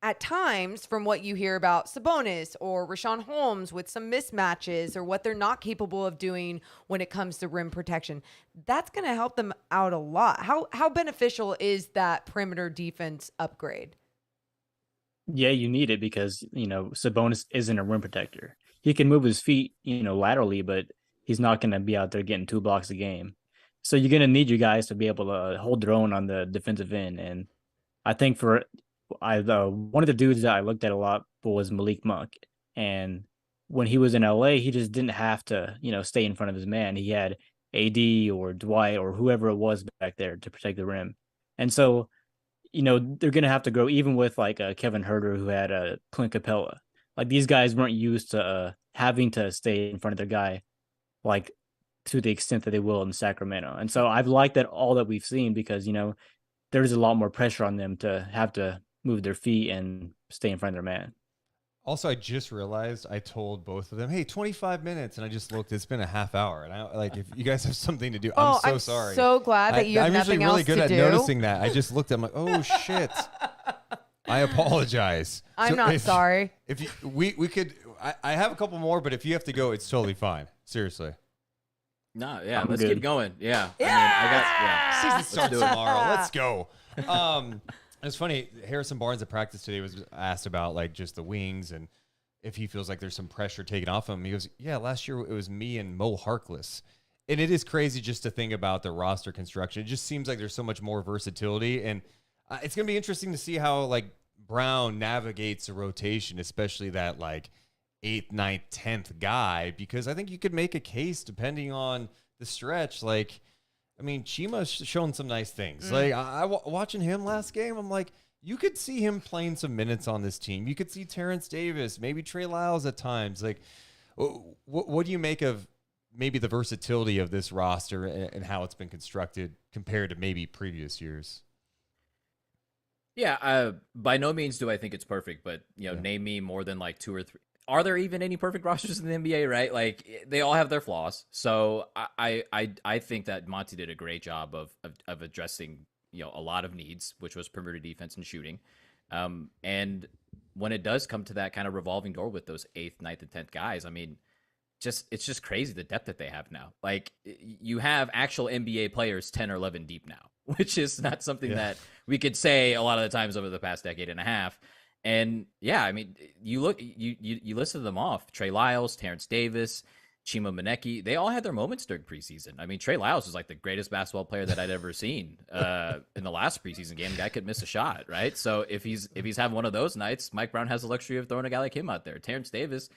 at times, from what you hear about Sabonis or Rashawn Holmes with some mismatches or what they're not capable of doing when it comes to rim protection, that's going to help them out a lot. How beneficial is that perimeter defense upgrade? Yeah, you need it because, Sabonis isn't a rim protector. He can move his feet, laterally, but he's not going to be out there getting 2 blocks a game. So you're going to need your guys to be able to hold their own on the defensive end. And I think one of the dudes that I looked at a lot was Malik Monk. And when he was in LA, he just didn't have to, stay in front of his man. He had AD or Dwight or whoever it was back there to protect the rim. And so, they're going to have to grow even with like Kevin Huerter who had a Clint Capella. Like these guys weren't used to having to stay in front of their guy, like to the extent that they will in Sacramento. And so I've liked that all that we've seen because, there's a lot more pressure on them to have to move their feet and stay in front of their man. Also, I just realized I told both of them, hey, 25 minutes. And I just looked, it's been a half hour. And if you guys have something to do, I'm sorry. I'm so glad that you have nothing else to do. I'm usually really good at noticing that. I just looked, I'm like, oh, shit. I apologize. I'm not sorry. If we could, I have a couple more, but if you have to go, it's totally fine. Seriously. No, yeah, let's good. keep going. Yeah. Season starts tomorrow. Let's go. It's funny. Harrison Barnes at practice today was asked about like just the wings and if he feels like there's some pressure taken off him. He goes, yeah, last year it was me and Mo Harkless. And it is crazy just to think about the roster construction. It just seems like there's so much more versatility. And it's going to be interesting to see how like Brown navigates a rotation, especially that like 8th, 9th, 10th guy, because I think you could make a case depending on the stretch. Like, I mean, Chima's shown some nice things. Like, watching him last game, I'm like, you could see him playing some minutes on this team. You could see Terrence Davis, maybe Trey Lyles at times. Like, what do you make of maybe the versatility of this roster and how it's been constructed compared to maybe previous years? Yeah, by no means do I think it's perfect, but, name me more than like 2 or 3. Are there even any perfect rosters in the NBA, right? Like they all have their flaws. So I think that Monty did a great job of addressing, a lot of needs, which was perimeter defense and shooting. And when it does come to that kind of revolving door with those 8th, 9th, and 10th guys, I mean, it's just crazy the depth that they have now. Like you have actual NBA players 10 or 11 deep now, which is not something that we could say a lot of the times over the past decade and a half. And yeah, I mean, you listed them off: Trey Lyles, Terrence Davis, Chima Moneke. They all had their moments during preseason. I mean, Trey Lyles was like the greatest basketball player that I'd ever seen in the last preseason game. The guy could miss a shot, right? So if he's having one of those nights, Mike Brown has the luxury of throwing a guy like him out there. Terrence Davis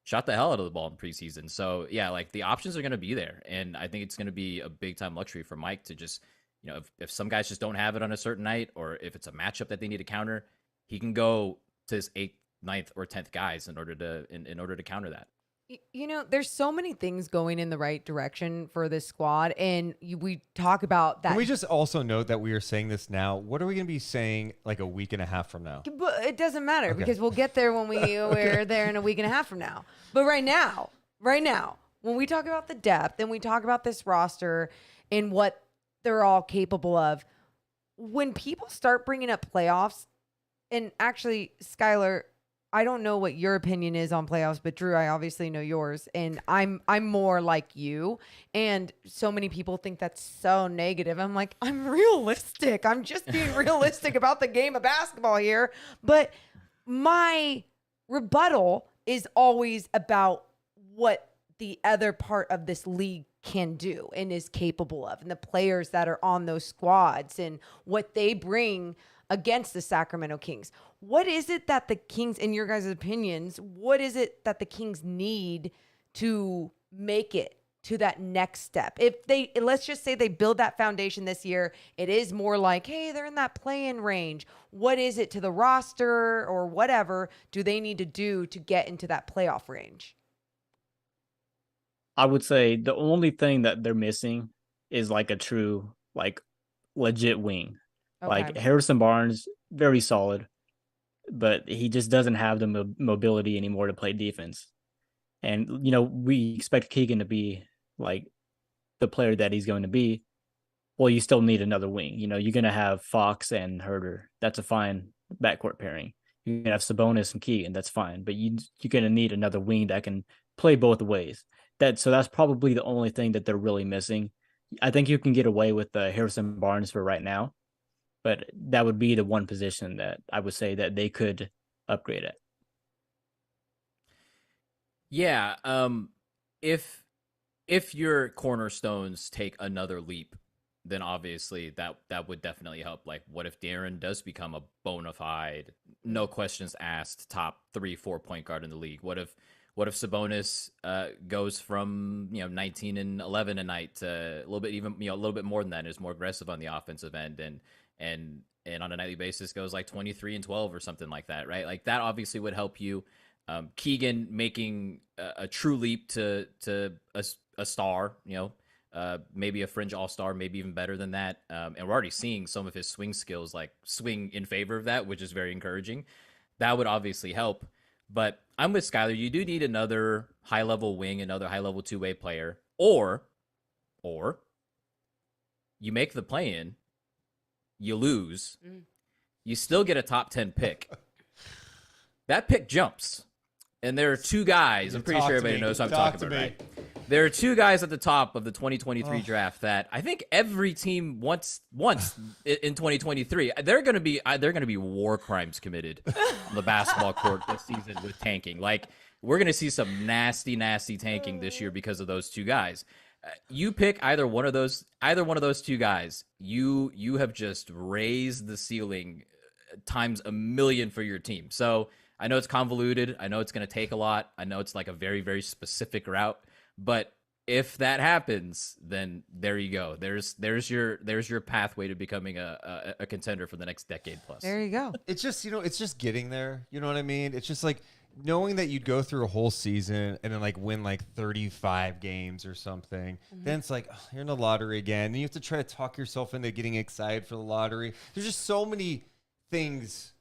shot the hell out of the ball in preseason. So yeah, like the options are going to be there, and I think it's going to be a big time luxury for Mike to just, if some guys just don't have it on a certain night, or if it's a matchup that they need to counter, he can go to his 8th, 9th, or 10th guys in order to counter that. There's so many things going in the right direction for this squad, and we talk about that. Can we just also note that we are saying this now? What are we going to be saying like a week and a half from now? But it doesn't matter because we'll get there when we're there in a week and a half from now. But right now, when we talk about the depth and we talk about this roster and what they're all capable of, when people start bringing up playoffs, and actually, Skylar, I don't know what your opinion is on playoffs, but Jrue, I obviously know yours, and I'm more like you. And so many people think that's so negative. I'm like, I'm realistic. I'm just being realistic about the game of basketball here. But my rebuttal is always about what the other part of this league can do and is capable of, and the players that are on those squads and what they bring against the Sacramento Kings. What is it that the Kings, in your guys' opinions, what is it that the Kings need to make it to that next step? If they, let's just say they build that foundation this year, it is more like, hey, they're in that play-in range. What is it to the roster or whatever do they need to do to get into that playoff range? I would say the only thing that they're missing is like a true, like legit wing. Like Okay. Harrison Barnes, very solid, but he just doesn't have the mobility anymore to play defense. And, we expect Keegan to be like the player that he's going to be. Well, you still need another wing. You're going to have Fox and Herder. That's a fine backcourt pairing. You're going to have Sabonis and Keegan. That's fine. But you're going to need another wing that can play both ways. So that's probably the only thing that they're really missing. I think you can get away with Harrison Barnes for right now, but that would be the one position that I would say that they could upgrade at. Yeah, if your cornerstones take another leap, then obviously that would definitely help. Like, what if Darren does become a bona fide, no questions asked, top 3-4 point guard in the league? What if Sabonis goes from 19 and 11 a night to a little bit, even a little bit more than that, and is more aggressive on the offensive end, and on a nightly basis goes like 23 and 12 or something like that, right? Like, that obviously would help you. Keegan making a true leap to a star, maybe a fringe all-star, maybe even better than that. And we're already seeing some of his swing skills like swing in favor of that, which is very encouraging. That would obviously help. But I'm with Skylar. You do need another high-level wing, another high-level two-way player, or you make the play-in, you lose, you still get a top 10 pick. That pick jumps. And there are two guys, I'm pretty sure everybody knows what I'm talking about, right? There are two guys at the top of the 2023 draft that I think every team wants in 2023. They're going to be war crimes committed on the basketball court this season with tanking. Like, we're going to see some nasty tanking this year because of those two guys. You pick either one of those two guys, you have just raised the ceiling times a million for your team. So I know it's convoluted. I know it's going to take a lot. I know it's like a very, very specific route. But if that happens, then there you go. There's your pathway to becoming a contender for the next decade plus. There you go. It's just, it's just getting there. You know what I mean? It's just like knowing that you'd go through a whole season and then like win like 35 games or something. Then it's like, you're in the lottery again. And you have to try to talk yourself into getting excited for the lottery. There's just so many things.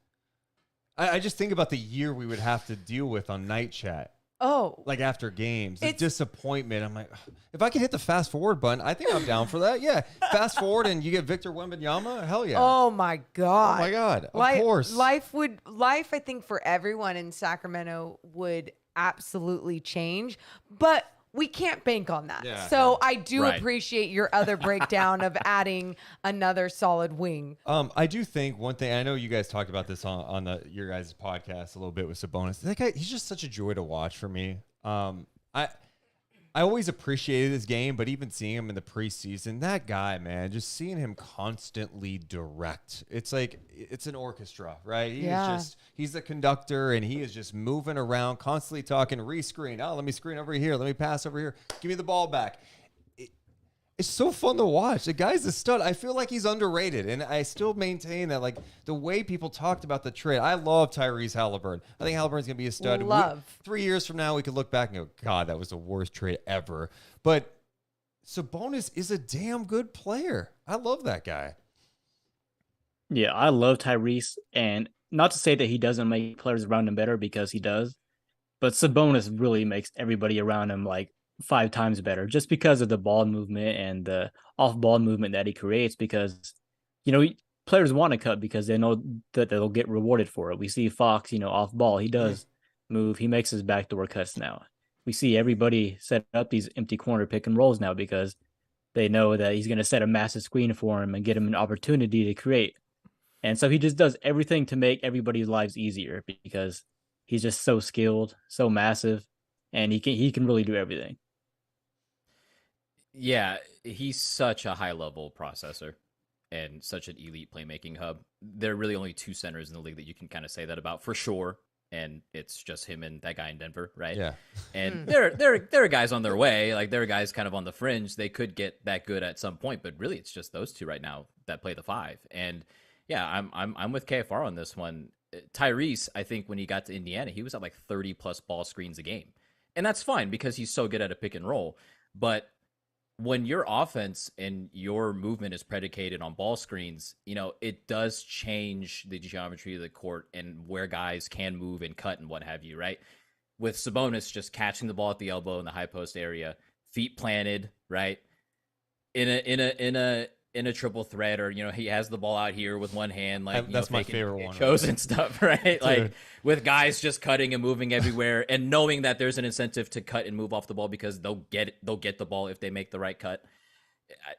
I just think about the year we would have to deal with on Night Chat. Oh. Like after games, the disappointment. I'm like, if I could hit the fast forward button, I think I'm down for that. Yeah. Fast forward and you get Victor Wembanyama. Hell yeah. Oh my God. Oh my God. Of course. Life, I think, for everyone in Sacramento would absolutely change, but we can't bank on that. Yeah, so no. I do appreciate your other breakdown of adding another solid wing. I do think one thing, I know you guys talked about this on your guys' podcast a little bit with Sabonis. That guy, he's just such a joy to watch for me. I always appreciated his game, but even seeing him in the preseason, that guy, man, just seeing him constantly direct. It's like, it's an orchestra, right? He's the conductor, and he is just moving around, constantly talking, re-screen. Oh, let me screen over here. Let me pass over here. Give me the ball back. It's so fun to watch. The guy's a stud. I feel like he's underrated, and I still maintain that, like, the way people talked about the trade. I love Tyrese Halliburton. I think Halliburton's going to be a stud. 3 years from now, we could look back and go, God, that was the worst trade ever. But Sabonis is a damn good player. I love that guy. Yeah, I love Tyrese, and not to say that he doesn't make players around him better, because he does, but Sabonis really makes everybody around him, like, 5 times better, just because of the ball movement and the off ball movement that he creates, because players want to cut because they know that they'll get rewarded for it. We see Fox, off ball, he does move, he makes his backdoor cuts now. We see everybody set up these empty corner pick and rolls now because they know that he's going to set a massive screen for him and get him an opportunity to create. And so he just does everything to make everybody's lives easier because he's just so skilled, so massive, and he can really do everything. Yeah, he's such a high level processor and such an elite playmaking hub. There are really only two centers in the league that you can kind of say that about for sure. And it's just him and that guy in Denver, right? Yeah. And there are guys on their way. Like there are guys kind of on the fringe. They could get that good at some point, but really it's just those two right now that play the five. And yeah, I'm with KFR on this one. Tyrese, I think when he got to Indiana, he was at like 30 plus ball screens a game. And that's fine because he's so good at a pick and roll. But when your offense and your movement is predicated on ball screens, it does change the geometry of the court and where guys can move and cut and what have you, right? With Sabonis just catching the ball at the elbow in the high post area, feet planted, right? In a triple threat, or he has the ball out here with one hand, like that's my favorite one. Shows and stuff, right? Like with guys just cutting and moving everywhere, and knowing that there's an incentive to cut and move off the ball because they'll get the ball if they make the right cut.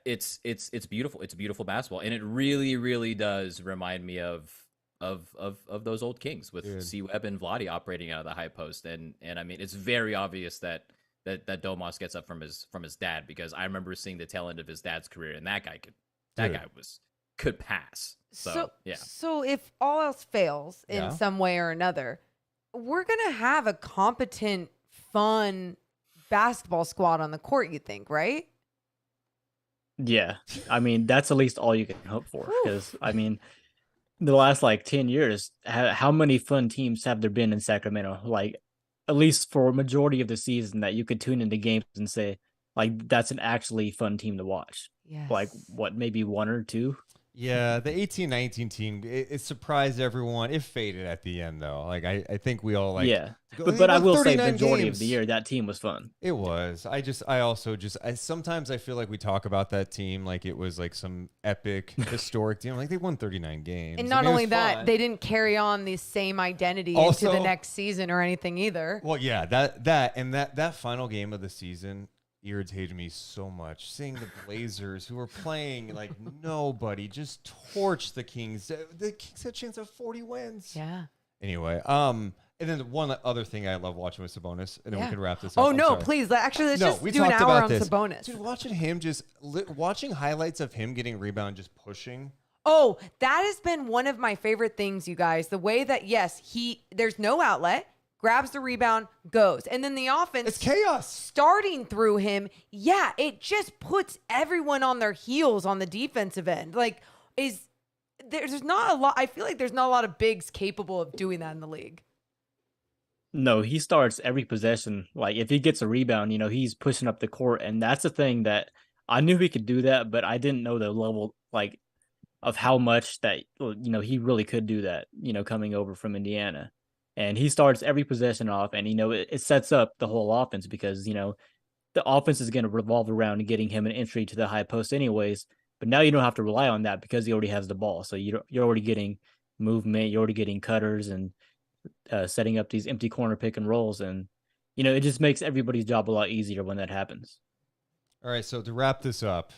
It's beautiful. It's beautiful basketball, and it really, really does remind me of those old Kings with C Webb and Vlade operating out of the high post, and I mean it's very obvious that Domas gets up from his dad, because I remember seeing the tail end of his dad's career, and that guy could pass. So yeah. So if all else fails in some way or another, we're gonna have a competent, fun basketball squad on the court. You think, right? Yeah, I mean that's at least all you can hope for, because I mean the last 10 years, how many fun teams have there been in Sacramento? Like, at least for a majority of the season, that you could tune into games and say, that's an actually fun team to watch. Yes. Like, what, maybe one or two? Yeah, the 18-19 team, it surprised everyone. It faded at the end, though. I think we all yeah. But I will say, majority of the year, that team was fun. It was. Sometimes I feel like we talk about that team like it was like some epic, historic team. Like they won 39 games. And not only that, they didn't carry on the same identity into the next season or anything either. Well, yeah, that final game of the season irritated me so much. Seeing the Blazers, who were playing like nobody, just torch the Kings. The Kings had a chance of 40 wins. Yeah. Anyway, and then one other thing I love watching with Sabonis, and then we can wrap this up. Oh, no, please. Actually, let's just do an hour on Sabonis. Dude, watching highlights of him getting rebound, just pushing. Oh, that has been one of my favorite things, you guys. The way that, there's no outlet. Grabs the rebound, goes. And then the offense. It's chaos. Starting through him. Yeah, it just puts everyone on their heels on the defensive end. There's not a lot. I feel like there's not a lot of bigs capable of doing that in the league. No, he starts every possession. Like, if he gets a rebound, he's pushing up the court. And that's the thing that I knew he could do that, but I didn't know the level, of how much that, he really could do that, coming over from Indiana. And he starts every possession off, and, it sets up the whole offense because, the offense is going to revolve around getting him an entry to the high post anyways. But now you don't have to rely on that because he already has the ball. So you're already getting movement. You're already getting cutters and setting up these empty corner pick and rolls. And, it just makes everybody's job a lot easier when that happens. All right, so to wrap this up,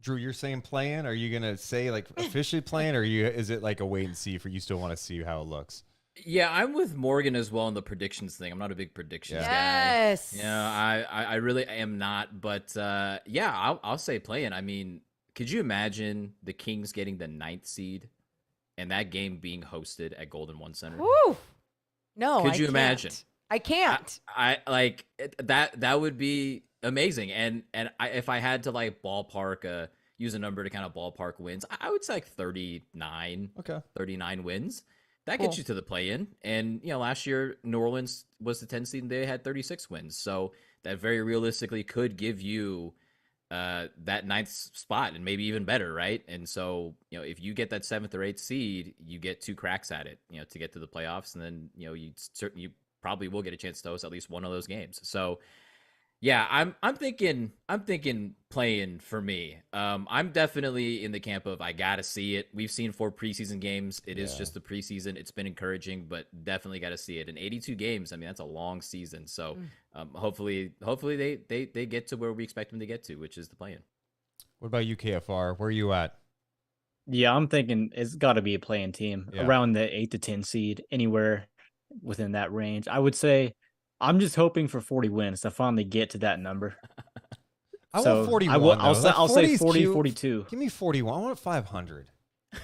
Jrue, you're saying playing? Are you going to say, officially playing, or is it a wait and see for you still want to see how it looks? Yeah, I'm with Morgan as well on the predictions thing. I'm not a big predictions guy. Yes. I really am not. But I'll say playing. I mean, could you imagine the Kings getting the 9th seed and that game being hosted at Golden One Center? Woo! No, could you imagine? I can't. I like that would be amazing. And if I had to ballpark use a number to kind of ballpark wins, I would say 39. Okay, 39 wins. That gets you to the play-in. And, last year, New Orleans was the 10th seed and they had 36 wins. So that very realistically could give you that 9th spot and maybe even better, right? And so, if you get that 7th or 8th seed, you get 2 cracks at it, to get to the playoffs. And then, you probably will get a chance to host at least one of those games. So Yeah, I'm thinking playing for me. I'm definitely in the camp of I gotta see it. We've seen 4 preseason games. It is just the preseason. It's been encouraging, but definitely gotta see it. And 82 games, I mean, that's a long season. So hopefully they get to where we expect them to get to, which is the play-in. What about you, KFR? Where are you at? Yeah, I'm thinking it's got to be a playing team Yeah. around the 8 to 10 seed, anywhere within that range. I would say I'm just hoping for 40 wins to finally get to that number. I So want 41. I will. Though. I'll say 40 is 40, cute. 42. Give me 41. I want 500.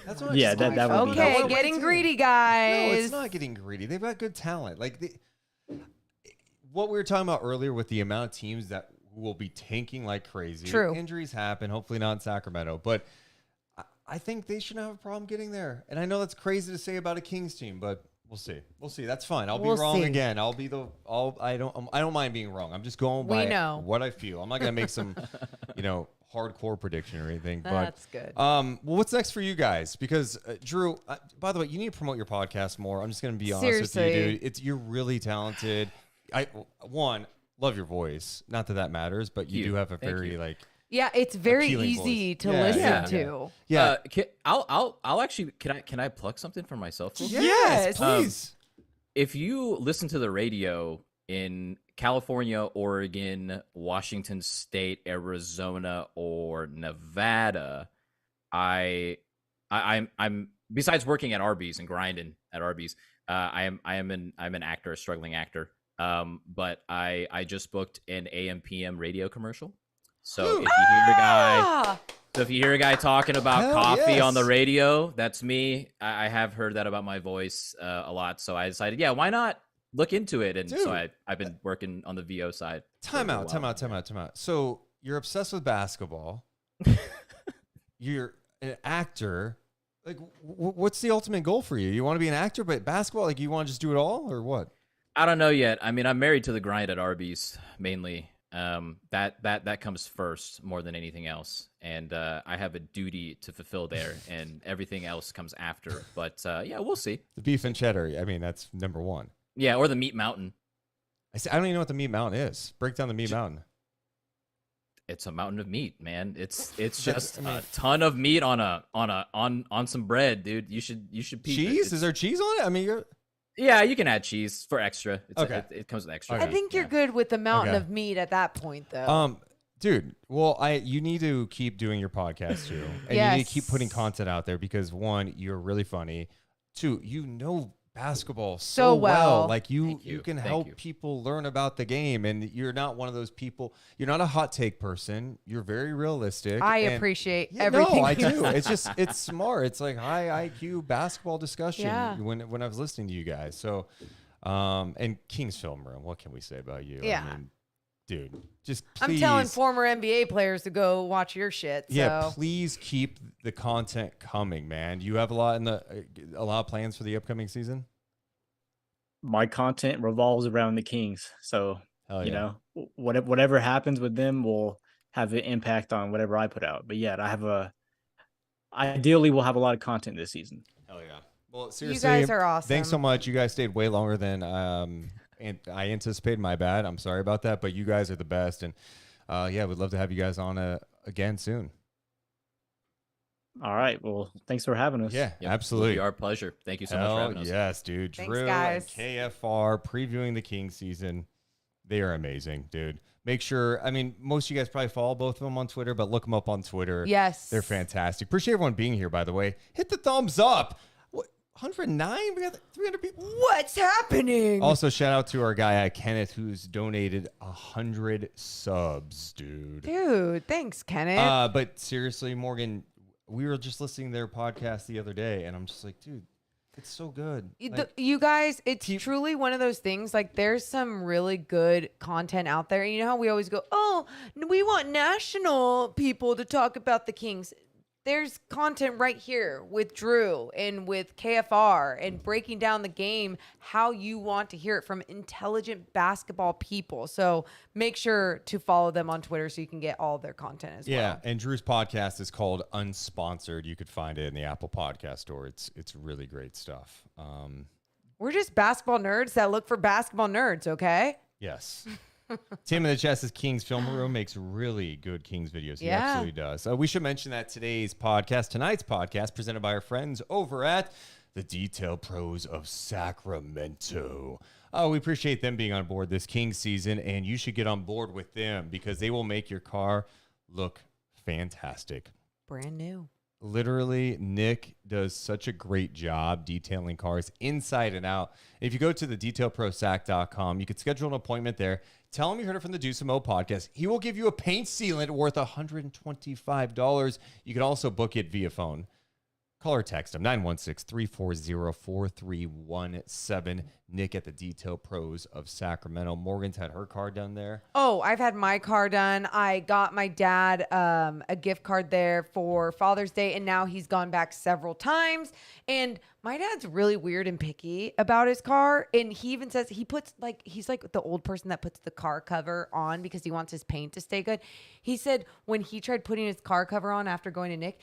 That's what I Yeah, just that would be Okay, nice. getting greedy, No, guys. it's not getting greedy. They've got good talent. What we were talking about earlier with the amount of teams that will be tanking like crazy. True. Injuries happen. Hopefully not in Sacramento, but I think they shouldn't have a problem getting there. And I know that's crazy to say about a Kings team, but we'll see. We'll see. That's fine. I'll We'll be wrong see. again. I don't mind being wrong. I'm just going by know. what I feel. I'm not gonna make some, hardcore prediction or anything. That's good. Well, what's next for you guys? Because Jrue, by the way, you need to promote your podcast more. I'm just gonna be honest with Seriously. you, dude. You're really talented. I love your voice. Not that matters, but you do have a Thank very you. Yeah, it's very appealing easy voice. to Yeah, listen yeah. to. yeah. I'll actually can I plug something for myself? real quick? Yes, Yes. please. If you listen to the radio in California, Oregon, Washington State, Arizona, or Nevada, I'm besides working at Arby's and grinding at Arby's, I'm an actor, a struggling actor. But I just booked an AM/PM radio commercial. So if you hear a guy, Ah, talking about Hell coffee yes. on the radio, that's me. I have heard that about my voice a lot, so I decided, yeah, why not look into it? And Dude. so I've been working on the VO side. for a Time out. while. So you're obsessed with basketball. You're an actor. Like, what's the ultimate goal for you? You want to be an actor, but basketball, like, you want to just do it all, or what? I don't know yet. I mean, I'm married to the grind at Arby's mainly. That comes first more than anything else, and I have a duty to fulfill there, and everything else comes after. But yeah, we'll see. The beef and cheddar. I mean, that's number one. Yeah, or the Meat Mountain. I don't even know what the meat mountain is. Break down the meat mountain. It's a mountain of meat, man. It's That's- just I mean- a ton of meat on some bread, dude. You should peep it. Cheese? It's- Is there cheese on it? I mean, Yeah, you can add cheese for extra. Okay. It comes with extra. Okay. I meat, think you're yeah. good with the mountain Okay. of meat at that point, though. dude. Well, you need to keep doing your podcast too, and you need to keep putting Yes. content out there because one, you're really funny. Two, basketball So well. Like you Thank you. can Thank help you. people learn about the game, and you're not one of those people. You're not a hot take person. You're very realistic. I and- appreciate Yeah, everything. No, I you do. said. It's smart. It's like high IQ basketball discussion. Yeah. When I was listening to you guys, so and King's Film Room. What can we say about you? Yeah. I mean, dude, just I'm please. telling former NBA players to go watch your shit. So. Yeah, please keep the content coming, man. You have a lot of plans for the upcoming season. My content revolves around the Kings, so Hell you yeah. know whatever happens with them will have an impact on whatever I put out. But yeah, ideally we'll have a lot of content this season. Hell yeah. Well, seriously, guys are awesome. Thanks so much. You guys stayed way longer than and I anticipated. My bad. I'm sorry about that, but you guys are the best, and yeah, we'd love to have you guys on again soon. All right, well, thanks for having us. Yeah, Yep, absolutely. It'll be our pleasure. Thank you so much for Hell having us. yes, dude. Thanks, Jrue guys. and KFR previewing the Kings season. They are amazing, dude. Make sure, I mean, most of you guys probably follow both of them on Twitter, but look them up on Twitter. Yes. They're fantastic. Appreciate everyone being here, by the way. Hit the thumbs up. What, 109? We got 300 people. What's happening? Also, shout out to our guy, Kenneth, who's donated 100 subs, dude. Dude, thanks, Kenneth. But seriously, Morgan, we were just listening to their podcast the other day, and I'm just like, dude, it's so good. Like, You guys, it's truly one of those things. Like, there's some really good content out there. You know how we always go, oh, we want national people to talk about the Kings. There's content right here with Jrue and with KFR and breaking down the game how you want to hear it from intelligent basketball people. So make sure to follow them on Twitter so you can get all of their content as yeah, well. and Drew's podcast is called Unsponsored. You could find it in the Apple Podcast Store. It's really great stuff. We're just basketball nerds that look for basketball nerds, okay? Yes. Tim in the chat says Kings Film Room makes really good Kings videos. He Yeah. absolutely does. We should mention that tonight's podcast, presented by our friends over at the Detail Pros of Sacramento. We appreciate them being on board this Kings season, and you should get on board with them because they will make your car look fantastic. Brand new. Literally, Nick does such a great job detailing cars inside and out. If you go to the detailprosac.com, you can schedule an appointment there. Tell him you heard it from the Deuce and Mo podcast. He will give you a paint sealant worth $125. You can also book it via phone. Call or text him, 916-340-4317. Nick at the Detail Pros of Sacramento. Morgan's had her car done there. Oh, I've had my car done. I got my dad a gift card there for Father's Day, and now he's gone back several times. And my dad's really weird and picky about his car. And he even says he puts he's like the old person that puts the car cover on because he wants his paint to stay good. He said when he tried putting his car cover on after going to Nick,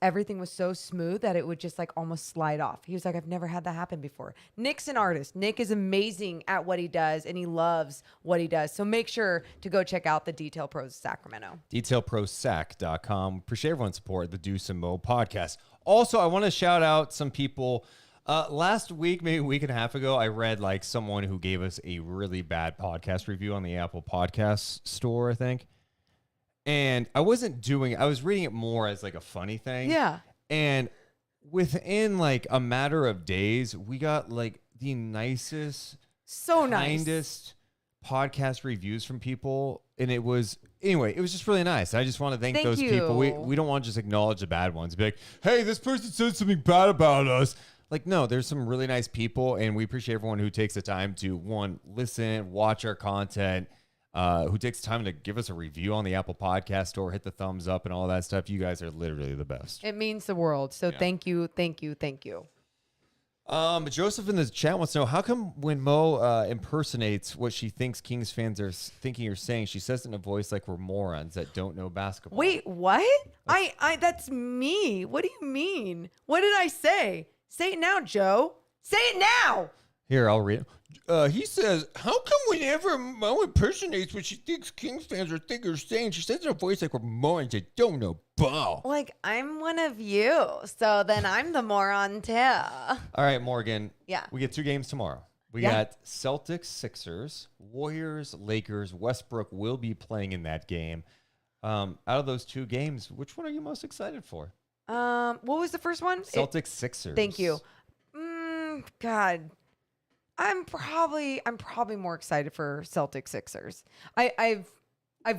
everything was so smooth that it would just like almost slide off. He was like, I've never had that happen before. Nick's an artist. Nick is amazing at what he does, and he loves what he does. So make sure to go check out the Detail Pros of Sacramento. DetailProSac.com. Appreciate everyone's support, the Deuce and Mo podcast. Also, I want to shout out some people. Last week, maybe a week and a half ago, I read like someone who gave us a really bad podcast review on the Apple Podcast store, I think. And I was reading it more as like a funny thing. Yeah. And within like a matter of days, we got like the nicest, kindest podcast reviews from people. And it was just really nice. I just want to thank those people. We don't want to just acknowledge the bad ones. Be like, hey, this person said something bad about us. Like, no, there's some really nice people, and we appreciate everyone who takes the time to, one, listen, watch our content, who takes the time to give us a review on the Apple Podcast Store, hit the thumbs up and all that stuff. You guys are literally the best. It means the world. So thank you. Joseph in the chat wants to know, how come when Mo impersonates what she thinks Kings fans are thinking or saying, she says it in a voice like we're morons that don't know basketball? Wait, what? That's me. What do you mean? What did I say? Say it now, Joe. Say it now. Here, I'll read it. He says, how come whenever Mo impersonates what she thinks Kings fans are thinking or saying, she says it in a voice like we're morons that don't know ball? Like, I'm one of you, so then I'm the moron too. All right, Morgan. Yeah. We get 2 games tomorrow. We got Celtics, Sixers, Warriors, Lakers. Westbrook will be playing in that game. Out of those 2 games, which one are you most excited for? What was the first one? Celtics, Sixers. Thank you. God. I'm probably more excited for Celtics Sixers. I've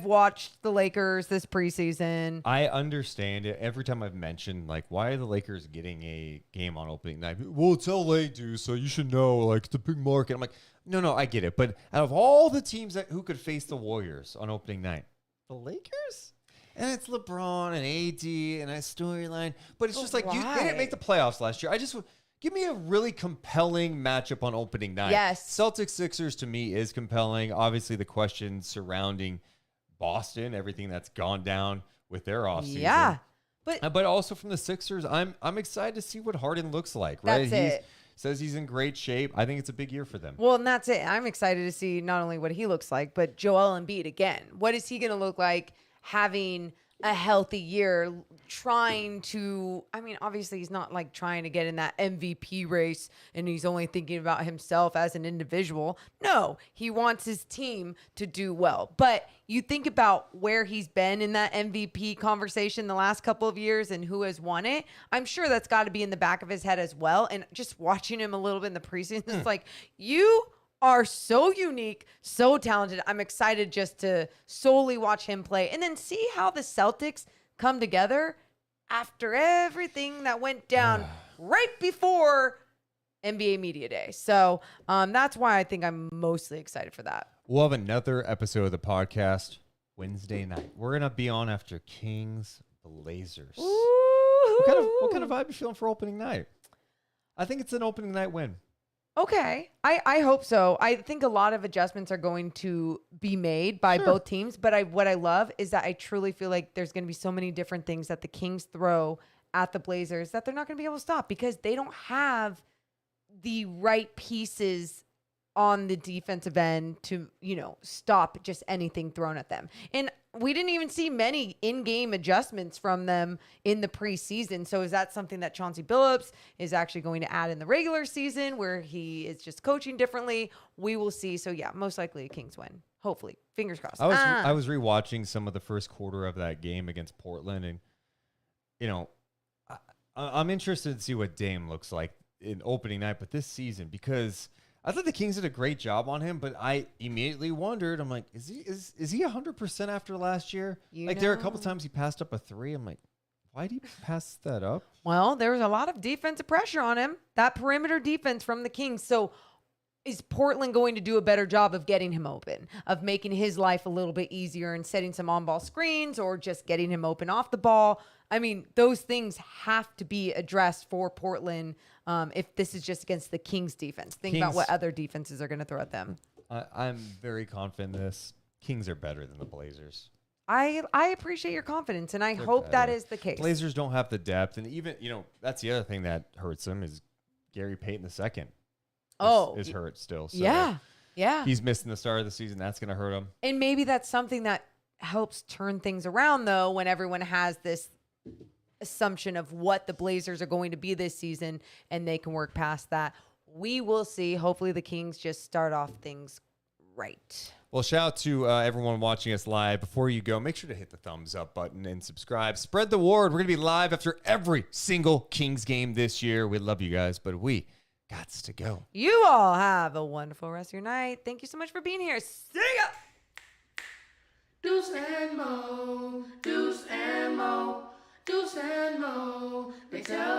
watched the Lakers this preseason. I understand it. Every time I've mentioned, like, why are the Lakers getting a game on opening night? Well, it's LA, dude, so you should know, like, it's a big market. I'm like, no, I get it. But out of all the teams who could face the Warriors on opening night, the Lakers? And it's LeBron and AD and a storyline. But it's just like, they didn't make the playoffs last year. Give me a really compelling matchup on opening night. Yes. Celtics Sixers to me is compelling. Obviously, the questions surrounding Boston, everything that's gone down with their offseason. Yeah. But also from the Sixers, I'm excited to see what Harden looks like, right? That's it. Says he's in great shape. I think it's a big year for them. Well, and that's it. I'm excited to see not only what he looks like, but Joel Embiid again. What is he going to look like having a healthy year, trying to, obviously he's not like trying to get in that MVP race and he's only thinking about himself as an individual. No, he wants his team to do well. But you think about where he's been in that MVP conversation the last couple of years and who has won it. I'm sure that's got to be in the back of his head as well. And just watching him a little bit in the preseason, it's like, you are so unique, so talented. I'm excited just to solely watch him play and then see how the Celtics come together after everything that went down right before NBA Media Day. So that's why I think I'm mostly excited for that. We'll have another episode of the podcast Wednesday night. We're going to be on after Kings Blazers. What kind of vibe are you feeling for opening night? I think it's an opening night win. Okay. I hope so. I think a lot of adjustments are going to be made by both teams. But what I love is that I truly feel like there's going to be so many different things that the Kings throw at the Blazers that they're not going to be able to stop because they don't have the right pieces on the defensive end to, stop just anything thrown at them. And we didn't even see many in-game adjustments from them in the preseason. So is that something that Chauncey Billups is actually going to add in the regular season where he is just coaching differently? We will see. So yeah, most likely a Kings win. Hopefully. Fingers crossed. I was rewatching some of the first quarter of that game against Portland, and I'm interested to see what Dame looks like in opening night, but this season, because I thought the Kings did a great job on him, but I immediately wondered, I'm like, is he 100% after last year? There are a couple times he passed up a three. I'm like, why did he pass that up? Well, there was a lot of defensive pressure on him, that perimeter defense from the Kings. So is Portland going to do a better job of getting him open, of making his life a little bit easier and setting some on-ball screens or just getting him open off the ball? I mean, those things have to be addressed for Portland if this is just against the Kings defense. Think about what other defenses are going to throw at them. I'm very confident in this. Kings are better than the Blazers. I appreciate your confidence, and I hope that is the case. Blazers don't have the depth, and even, that's the other thing that hurts them is Gary Payton II. Is hurt still. So yeah. He's missing the start of the season. That's going to hurt him. And maybe that's something that helps turn things around, though, when everyone has this assumption of what the Blazers are going to be this season, and they can work past that. We will see. Hopefully the Kings just start off things right. Well, shout out to everyone watching us live. Before you go, make sure to hit the thumbs up button and subscribe. Spread the word. We're going to be live after every single Kings game this year. We love you guys, but we gots to go. You all have a wonderful rest of your night. Thank you so much for being here. See ya! Deuce and Mo, Deuce and Mo, Deuce and Mo. They tell